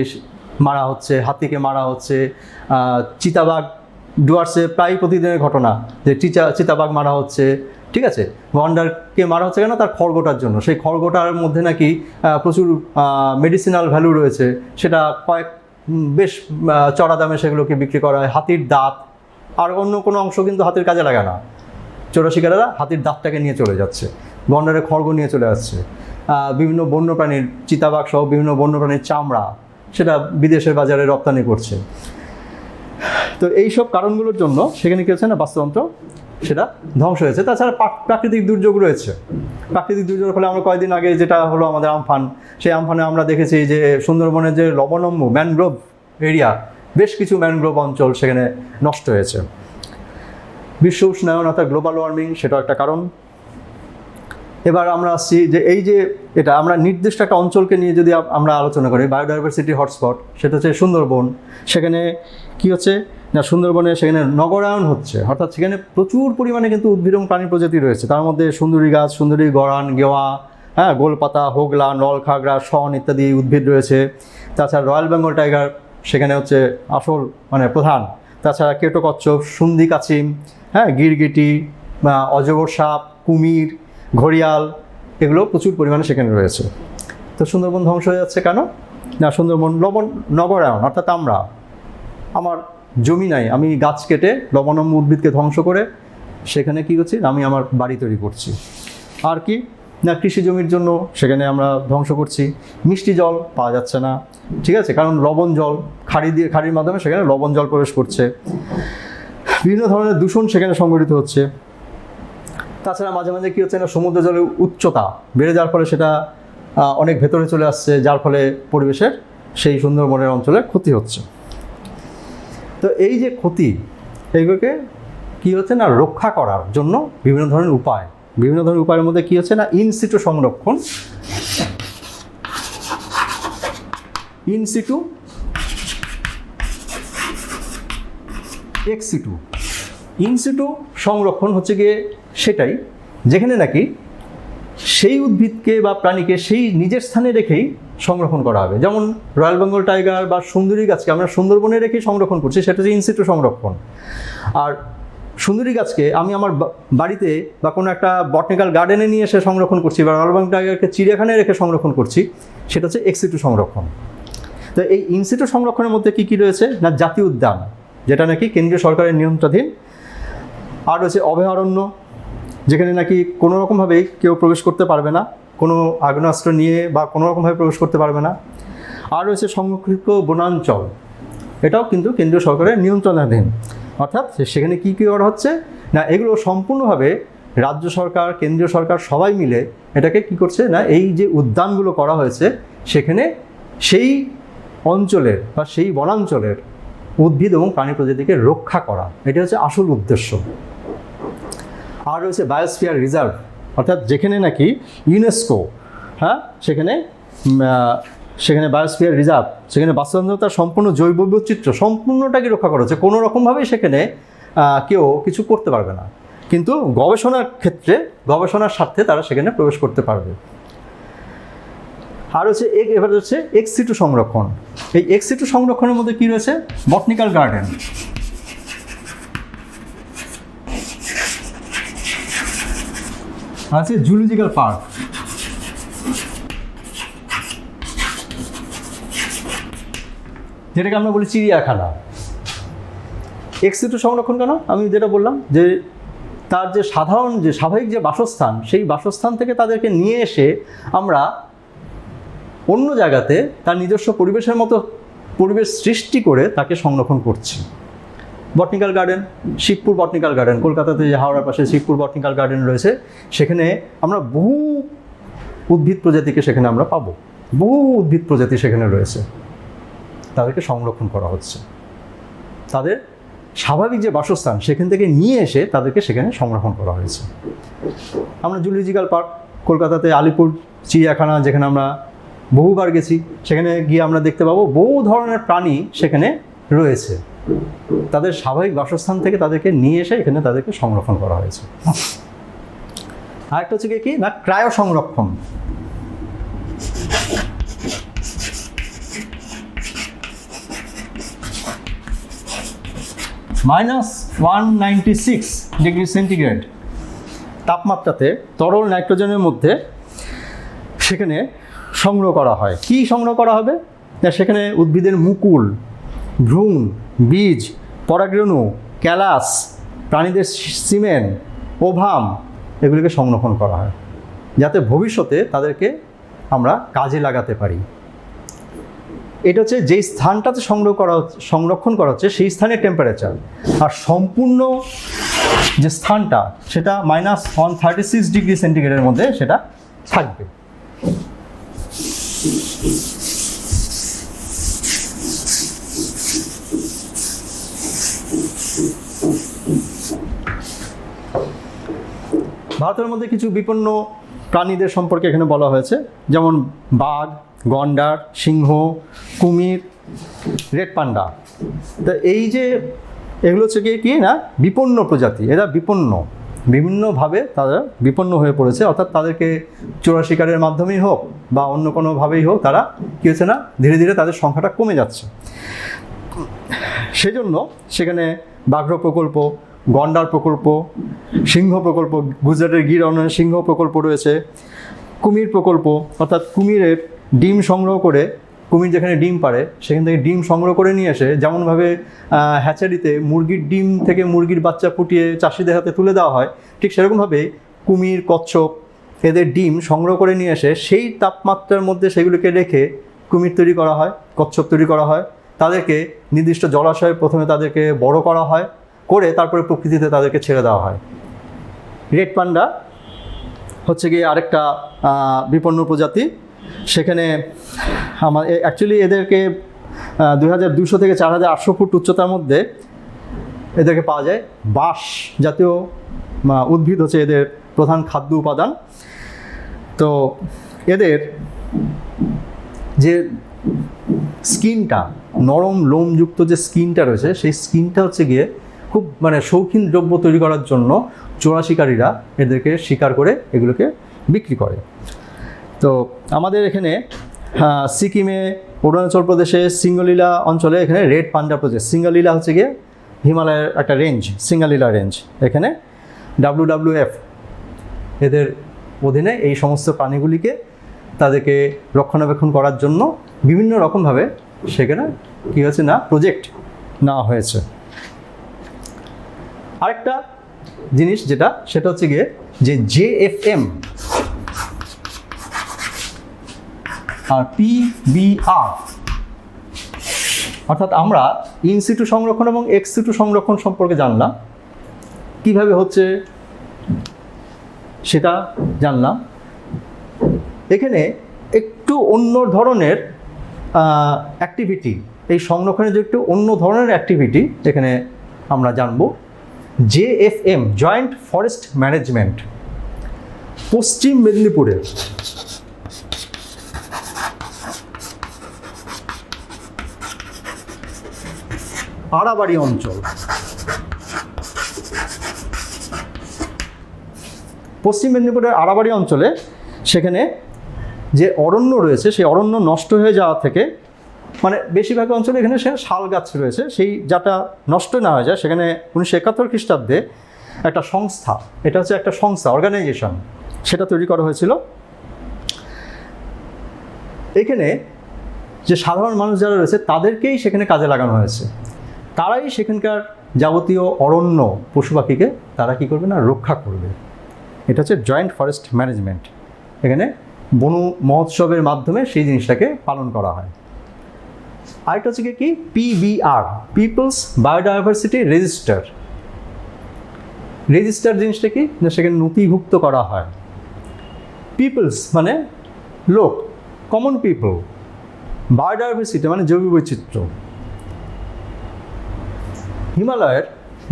মারা হচ্ছে, হাতিকে মারা হচ্ছে, চিতাবাঘ, ডুয়ার্সে প্রায় প্রতিদিনের ঘটনা যে চিতাবাঘ মারা হচ্ছে। ঠিক আছে, গন্ডারকে মারা হচ্ছে কেন? তার খড়গোটার জন্য। সেই খড়গোটার মধ্যে নাকি প্রচুর মেডিসিনাল ভ্যালু রয়েছে, সেটা বেশ চড়া দামে সেগুলোকে বিক্রি করা হয়। হাতির দাঁত আর অন্য কোনো অংশ কিন্তু হাতির কাজে লাগে না, চোরা শিকারেরা হাতির দাঁতটাকে নিয়ে চলে যাচ্ছে, গন্ডারের খড়গ নিয়ে চলে আসছে। বিভিন্ন বন্যপ্রাণীর চিতাবাঘ সহ বিভিন্ন বন্যপ্রাণীর চামড়া সেটা বিদেশের বাজারে রপ্তানি করছে। তো এইসব কারণগুলোর জন্য সেখানে কী হচ্ছে না, বাস্তুতন্ত্র সেটা ধ্বংস হয়েছে। তাছাড়া প্রাকৃতিক দুর্যোগ রয়েছে। প্রাকৃতিক দুর্যোগের ফলে আমরা কয়েকদিন আগে যেটা হলো আমাদের আমফান, সেই আমফানে আমরা দেখেছি যে সুন্দরবনের যে লবণম্য ম্যানগ্রোভ এরিয়া, বেশ কিছু ম্যানগ্রোভ অঞ্চল সেখানে নষ্ট হয়েছে। বিশ্ব উষ্ণায়ন অর্থাৎ গ্লোবাল ওয়ার্মিং সেটাও একটা কারণ। এবার আমরা আসছি যে এই যে এটা আমরা নির্দিষ্ট একটা অঞ্চলকে নিয়ে যদি আমরা আলোচনা করি, বায়োডাইভার্সিটি হটস্পট, সেটা হচ্ছে সুন্দরবন। সেখানে কি হচ্ছে না, সুন্দরবনে সেখানে নগরায়ন হচ্ছে, অর্থাৎ সেখানে প্রচুর পরিমাণে কিন্তু উদ্ভিদ এবং প্রাণী প্রজাতি রয়েছে। তার মধ্যে সুন্দরী গাছ, সুন্দরী গরান, গেওয়া, হ্যাঁ, গোলপাতা, হোগলা, নলখাগড়া, শন ইত্যাদি উদ্ভিদ রয়েছে। তাছাড়া রয়্যাল বেঙ্গল টাইগার সেখানে হচ্ছে আসল প্রধান। তাছাড়া কেটো কচ্ছপ, সুন্দি কাছিম, হ্যাঁ, গিরগিটি, অজগর সাপ, কুমির, ঘড়িয়াল, এগুলো প্রচুর পরিমাণে সেখানে রয়েছে। তো সুন্দরবন ধ্বংস হয়ে যাচ্ছে কেন না, সুন্দরবন নগরায়ন, অর্থাৎ আমার জমি নাই, আমি গাছ কেটে লবণম্য উদ্ভিদকে ধ্বংস করে সেখানে কী করছি, আমি আমার বাড়ি তৈরি করছি। আর কি না, কৃষি জমির জন্য সেখানে আমরা ধ্বংস করছি। মিষ্টি জল পাওয়া যাচ্ছে না, ঠিক আছে, কারণ লবণ জল খাড়ির মাধ্যমে সেখানে লবণ জল প্রবেশ করছে। বিভিন্ন ধরনের দূষণ সেখানে সংঘটিত হচ্ছে। তাছাড়া মাঝে মাঝে কী হচ্ছে না, সমুদ্র জলের উচ্চতা বেড়ে যাওয়ার ফলে সেটা অনেক ভেতরে চলে আসছে, যার ফলে পরিবেশের সেই সুন্দরবনের অঞ্চলে ক্ষতি হচ্ছে। তো এই যে ক্ষতি, এইগুলোকে কী হচ্ছে না, রক্ষা করার জন্য বিভিন্ন ধরনের উপায়ের মধ্যে কী হচ্ছে না, ইনসিটু সংরক্ষণ, ইনসিটু, এক্সিটু। ইনসিটু সংরক্ষণ হচ্ছে গিয়ে সেটাই যেখানে নাকি সেই উদ্ভিদকে বা প্রাণীকে সেই নিজের স্থানে রেখেই সংরক্ষণ করা হবে। যেমন রয়্যাল বেঙ্গল টাইগার বা সুন্দরী গাছকে আমরা সুন্দরবনে রেখেই সংরক্ষণ করছি, সেটা হচ্ছে ইনসিটু সংরক্ষণ। আর সুন্দরী গাছকে আমি আমার বাড়িতে বা কোনো একটা বটানিক্যাল গার্ডেনে নিয়ে এসে সংরক্ষণ করছি, বা রয়্যাল বেঙ্গল টাইগারকে চিড়িয়াখানায় রেখে সংরক্ষণ করছি, সেটা হচ্ছে এক্সিটু সংরক্ষণ। তো এই ইনসিটু সংরক্ষণের মধ্যে কী কী রয়েছে না, জাতীয় উদ্যান যেটা নাকি কেন্দ্রীয় সরকারের নিয়ন্ত্রণাধীন, আর রয়েছে অভয়ারণ্য যেখানে নাকি কোনো রকমভাবেই কেউ প্রবেশ করতে পারবে না, কোনো আগ্নেয়াস্ত্র নিয়ে বা কোনো রকমভাবে প্রবেশ করতে পারবে না। আর রয়েছে সংরক্ষিত বনাঞ্চল, এটাও কিন্তু কেন্দ্রীয় সরকারের নিয়ন্ত্রণাধীন। অর্থাৎ সেখানে কী কী করা হচ্ছে না, এগুলো সম্পূর্ণভাবে রাজ্য সরকার, কেন্দ্রীয় সরকার সবাই মিলে এটাকে কী করছে না, এই যে উদ্যানগুলো করা হয়েছে সেখানে সেই অঞ্চলের বা সেই বনাঞ্চলের উদ্ভিদ এবং প্রাণী প্রজাতিকে রক্ষা করা, এটা হচ্ছে আসল উদ্দেশ্য। আর রয়েছে বায়োস্ফিয়ার রিজার্ভ, অর্থাৎ যেখানে নাকি ইউনেস্কো, হ্যাঁ, সেখানে বায়োস্ফিয়ার রিজার্ভ, সেখানে বাস্তুতন্ত্রের সম্পূর্ণ জৈব বৈচিত্র্য সম্পূর্ণটাকে রক্ষা করা হচ্ছে। কোনো রকমভাবেই সেখানে কেউ কিছু করতে পারবে না, কিন্তু গবেষণার ক্ষেত্রে গবেষণার স্বার্থে তারা সেখানে প্রবেশ করতে পারবে। আর হচ্ছে এবার হচ্ছে এক্সিটু সংরক্ষণ। এই এক্সিটু সংরক্ষণের মধ্যে কী রয়েছে, বটানিক্যাল গার্ডেন, আছে জুলজিক্যাল পার্ক, যেটাকে আমরা বলি চিড়িয়াখানা। এক্সিটু সংরক্ষণ কেন, আমি যেটা বললাম যে তার যে সাধারণ যে স্বাভাবিক যে বাসস্থান, সেই বাসস্থান থেকে তাদেরকে নিয়ে এসে আমরা অন্য জায়গাতে তার নিজস্ব পরিবেশের মতো পরিবেশ সৃষ্টি করে তাকে সংরক্ষণ করছি। Botanical garden, Shibpur botanical garden, কলকাতাতে যে হাওড়ার পাশে শিবপুর বটানিক্যাল গার্ডেন রয়েছে, সেখানে আমরা বহু উদ্ভিদ প্রজাতিকে সেখানে আমরা পাবো। বহু উদ্ভিদ প্রজাতি সেখানে রয়েছে, তাদেরকে সংরক্ষণ করা হচ্ছে। তাদের স্বাভাবিক যে বাসস্থান সেখান থেকে নিয়ে এসে তাদেরকে সেখানে সংরক্ষণ করা হয়েছে। আমরা জুলজিক্যাল পার্ক, কলকাতাতে আলিপুর চিড়িয়াখানা, যেখানে আমরা বহুবার গেছি, সেখানে গিয়ে আমরা দেখতে পাবো বহু ধরনের প্রাণী সেখানে রয়েছে। তাদের স্বাভাবিক বাসস্থান থেকে তাদেরকে নিয়ে এসে এখানে তাদেরকে সংরক্ষণ করা হয়েছে। আরেকটা হচ্ছে কি না, ক্রায়ো সংরক্ষণ। -196 ডিগ্রি সেন্টিগ্রেড তাপমাত্রাতে তরল নাইট্রোজেনের মধ্যে সেখানে সংগ্রহ করা হয়। কি সংগ্রহ করা হবে না, সেখানে উদ্ভিদের মুকুল, ভ্রূণ, বীজ, পরাগরেণু, ক্যালাস, প্রাণীদের সিমেন, ওভাম, এগুলিকে সংরক্ষণ করা হয়, যাতে ভবিষ্যতে তাদেরকে আমরা কাজে লাগাতে পারি। এটা হচ্ছে যেই স্থানটাতে সংরক্ষণ করা হচ্ছে সেই স্থানের টেম্পারেচার, আর সম্পূর্ণ যে স্থানটা সেটা -136 ডিগ্রি সেন্টিগ্রেডের মধ্যে সেটা থাকবে। ভারতের মধ্যে কিছু বিপন্ন প্রাণীদের সম্পর্কে এখানে বলা হয়েছে, যেমন বাঘ, গন্ডার, সিংহ, কুমির, রেড পান্ডা। তো এই যে এগুলো হচ্ছে কি না বিপন্ন প্রজাতি, এরা বিপন্ন, বিভিন্নভাবে তারা বিপন্ন হয়ে পড়েছে, অর্থাৎ তাদেরকে চোরা শিকারের মাধ্যমেই হোক বা অন্য কোনোভাবেই হোক তারা কী হচ্ছে না ধীরে ধীরে তাদের সংখ্যাটা কমে যাচ্ছে। সেজন্য সেখানে বাঘ্র প্রকল্প, গন্ডার প্রকল্প, সিংহ প্রকল্প, গুজরাটের গির অরণ্যে সিংহ প্রকল্প রয়েছে, কুমির প্রকল্প, অর্থাৎ কুমিরের ডিম সংগ্রহ করে, কুমির যেখানে ডিম পাড়ে সেখান থেকে ডিম সংগ্রহ করে নিয়ে এসে, যেমনভাবে হ্যাচারিতে মুরগির ডিম থেকে মুরগির বাচ্চা ফুটিয়ে চাষিদের হাতে তুলে দেওয়া হয়, ঠিক সেরকমভাবে কুমির, কচ্ছপ এদের ডিম সংগ্রহ করে নিয়ে এসে সেই তাপমাত্রার মধ্যে সেগুলোকে রেখে কুমির তৈরি করা হয়, কচ্ছপ তৈরি করা হয়। তাদেরকে নির্দিষ্ট জলাশয়ে প্রথমে তাদেরকে বড় করা হয়, করে তারপরে প্রকৃতিতে তাদেরকে ছেড়ে দেওয়া হয়। রেড পান্ডা হচ্ছে গিয়ে আরেকটা বিপন্ন প্রজাতি। সেখানে অ্যাকচুয়ালি এদেরকে 2200 থেকে 4800 ফুট উচ্চতার মধ্যে এদেরকে পাওয়া যায়। বাঁশ জাতীয় উদ্ভিদ হচ্ছে এদের প্রধান খাদ্য উপাদান। তো এদের যে স্কিনটা, নরম লোমযুক্ত যে স্কিনটা রয়েছে, সেই স্কিনটা হচ্ছে গিয়ে খুব শৌখিন দ্রব্য তৈরি করার জন্য চোরা শিকারীরা এদেরকে শিকার করে এগুলোকে বিক্রি করে। তো আমাদের এখানে সিকিমে, অরুণাচল প্রদেশে, সিঙ্গলীলা অঞ্চলে এখানে রেড পান্ডা প্রজেক্ট, সিঙ্গলীলা হচ্ছে গিয়ে হিমালয়ের একটা রেঞ্জ, সিঙ্গলীলা রেঞ্জ, এখানে WWF এদের অধীনে এই সমস্ত প্রাণীগুলিকে তাদেরকে রক্ষণাবেক্ষণ করার জন্য বিভিন্ন রকমভাবে সেখানে কী হয়েছে না প্রজেক্ট নেওয়া হয়েছে। আরেকটা জিনিস যেটা সেটা হচ্ছে গিয়ে যে JFM আর PBR, অর্থাৎ আমরা ইনসিটু সংরক্ষণ এবং এক্সিটু সংরক্ষণ সম্পর্কে জানলাম, কিভাবে হচ্ছে সেটা জানলাম। এখানে একটু অন্য ধরনের অ্যাক্টিভিটি, এই সংরক্ষণের যে একটু অন্য ধরনের অ্যাক্টিভিটি এখানে আমরা জানব। JFM, জয়েন্ট ফরেস্ট ম্যানেজমেন্ট, পশ্চিম মেদিনীপুরের আড়াবাড়ি অঞ্চল, পশ্চিম মেদিনীপুরের আড়াবাড়ি অঞ্চলে সেখানে যে অরণ্য রয়েছে, সেই অরণ্য নষ্ট হয়ে যাওয়া থেকে, বেশিরভাগ অঞ্চলে এখানে সে শাল গাছ রয়েছে, সেই যাটা নষ্ট না হয়ে যায় সেখানে 1971 খ্রিস্টাব্দে একটা সংস্থা, এটা হচ্ছে একটা সংস্থা, অর্গানাইজেশন, সেটা তৈরি করা হয়েছিল। এখানে যে সাধারণ মানুষ যারা রয়েছে তাদেরকেই সেখানে কাজে লাগানো হয়েছে। তারাই সেখানকার যাবতীয় অরণ্য পশু পাখিকে তারা কী করবে না রক্ষা করবে। এটা হচ্ছে জয়েন্ট ফরেস্ট ম্যানেজমেন্ট। এখানে বন মহোৎসবের মাধ্যমে সেই জিনিসটাকে পালন করা হয়। আরেকটা হচ্ছে কি PBR, people's biodiversity register. Register জিনিসটা কি না সেখানে নথিভুক্ত করা হয়। পিপলস লোক, কমন পিপল, বায়োডাইভার্সিটি জৈব বৈচিত্র্য। হিমালয়ের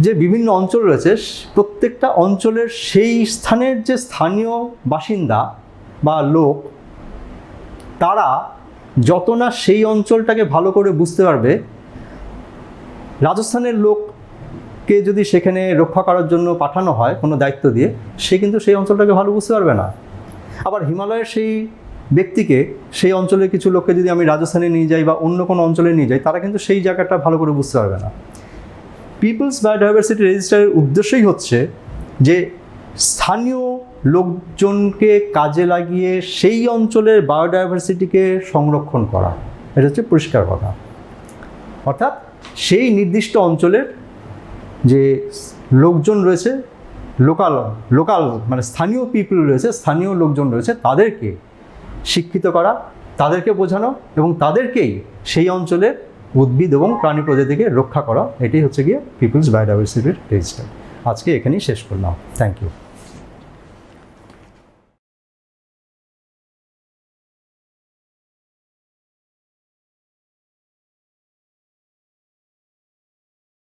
যে বিভিন্ন অঞ্চল রয়েছে, প্রত্যেকটা অঞ্চলের সেই স্থানের যে স্থানীয় বাসিন্দা বা লোক, তারা যত না সেই অঞ্চলটাকে ভালো করে বুঝতে পারবে, রাজস্থানের লোককে যদি সেখানে রক্ষা করার জন্য পাঠানো হয় কোনো দায়িত্ব দিয়ে, সে কিন্তু সেই অঞ্চলটাকে ভালো বুঝতে পারবে না। আবার হিমালয়ের সেই ব্যক্তিকে, সেই অঞ্চলের কিছু লোককে যদি আমি রাজস্থানে নিয়ে যাই বা অন্য কোনো অঞ্চলে নিয়ে যাই, তারা কিন্তু সেই জায়গাটা ভালো করে বুঝতে পারবে না। পিপলস বায়োডাইভার্সিটি রেজিস্টারের উদ্দেশ্যই হচ্ছে যে স্থানীয় লোকজনকে কাজে লাগিয়ে সেই অঞ্চলের বায়োডাইভার্সিটিকে সংরক্ষণ করা। এটা হচ্ছে পরিষ্কার কথা। অর্থাৎ সেই নির্দিষ্ট অঞ্চলের যে লোকজন রয়েছে, লোকাল স্থানীয় পিপল রয়েছে, স্থানীয় লোকজন রয়েছে, তাদেরকে শিক্ষিত করা, তাদেরকে বোঝানো এবং তাদেরকেই সেই অঞ্চলের উদ্ভিদ এবং প্রাণী প্রজাতিকে রক্ষা করা, এটাই হচ্ছে গিয়ে পিপলস বায়োডাইভার্সিটির রেজিস্টার। আজকে এখানেই শেষ করলাম। Thank you.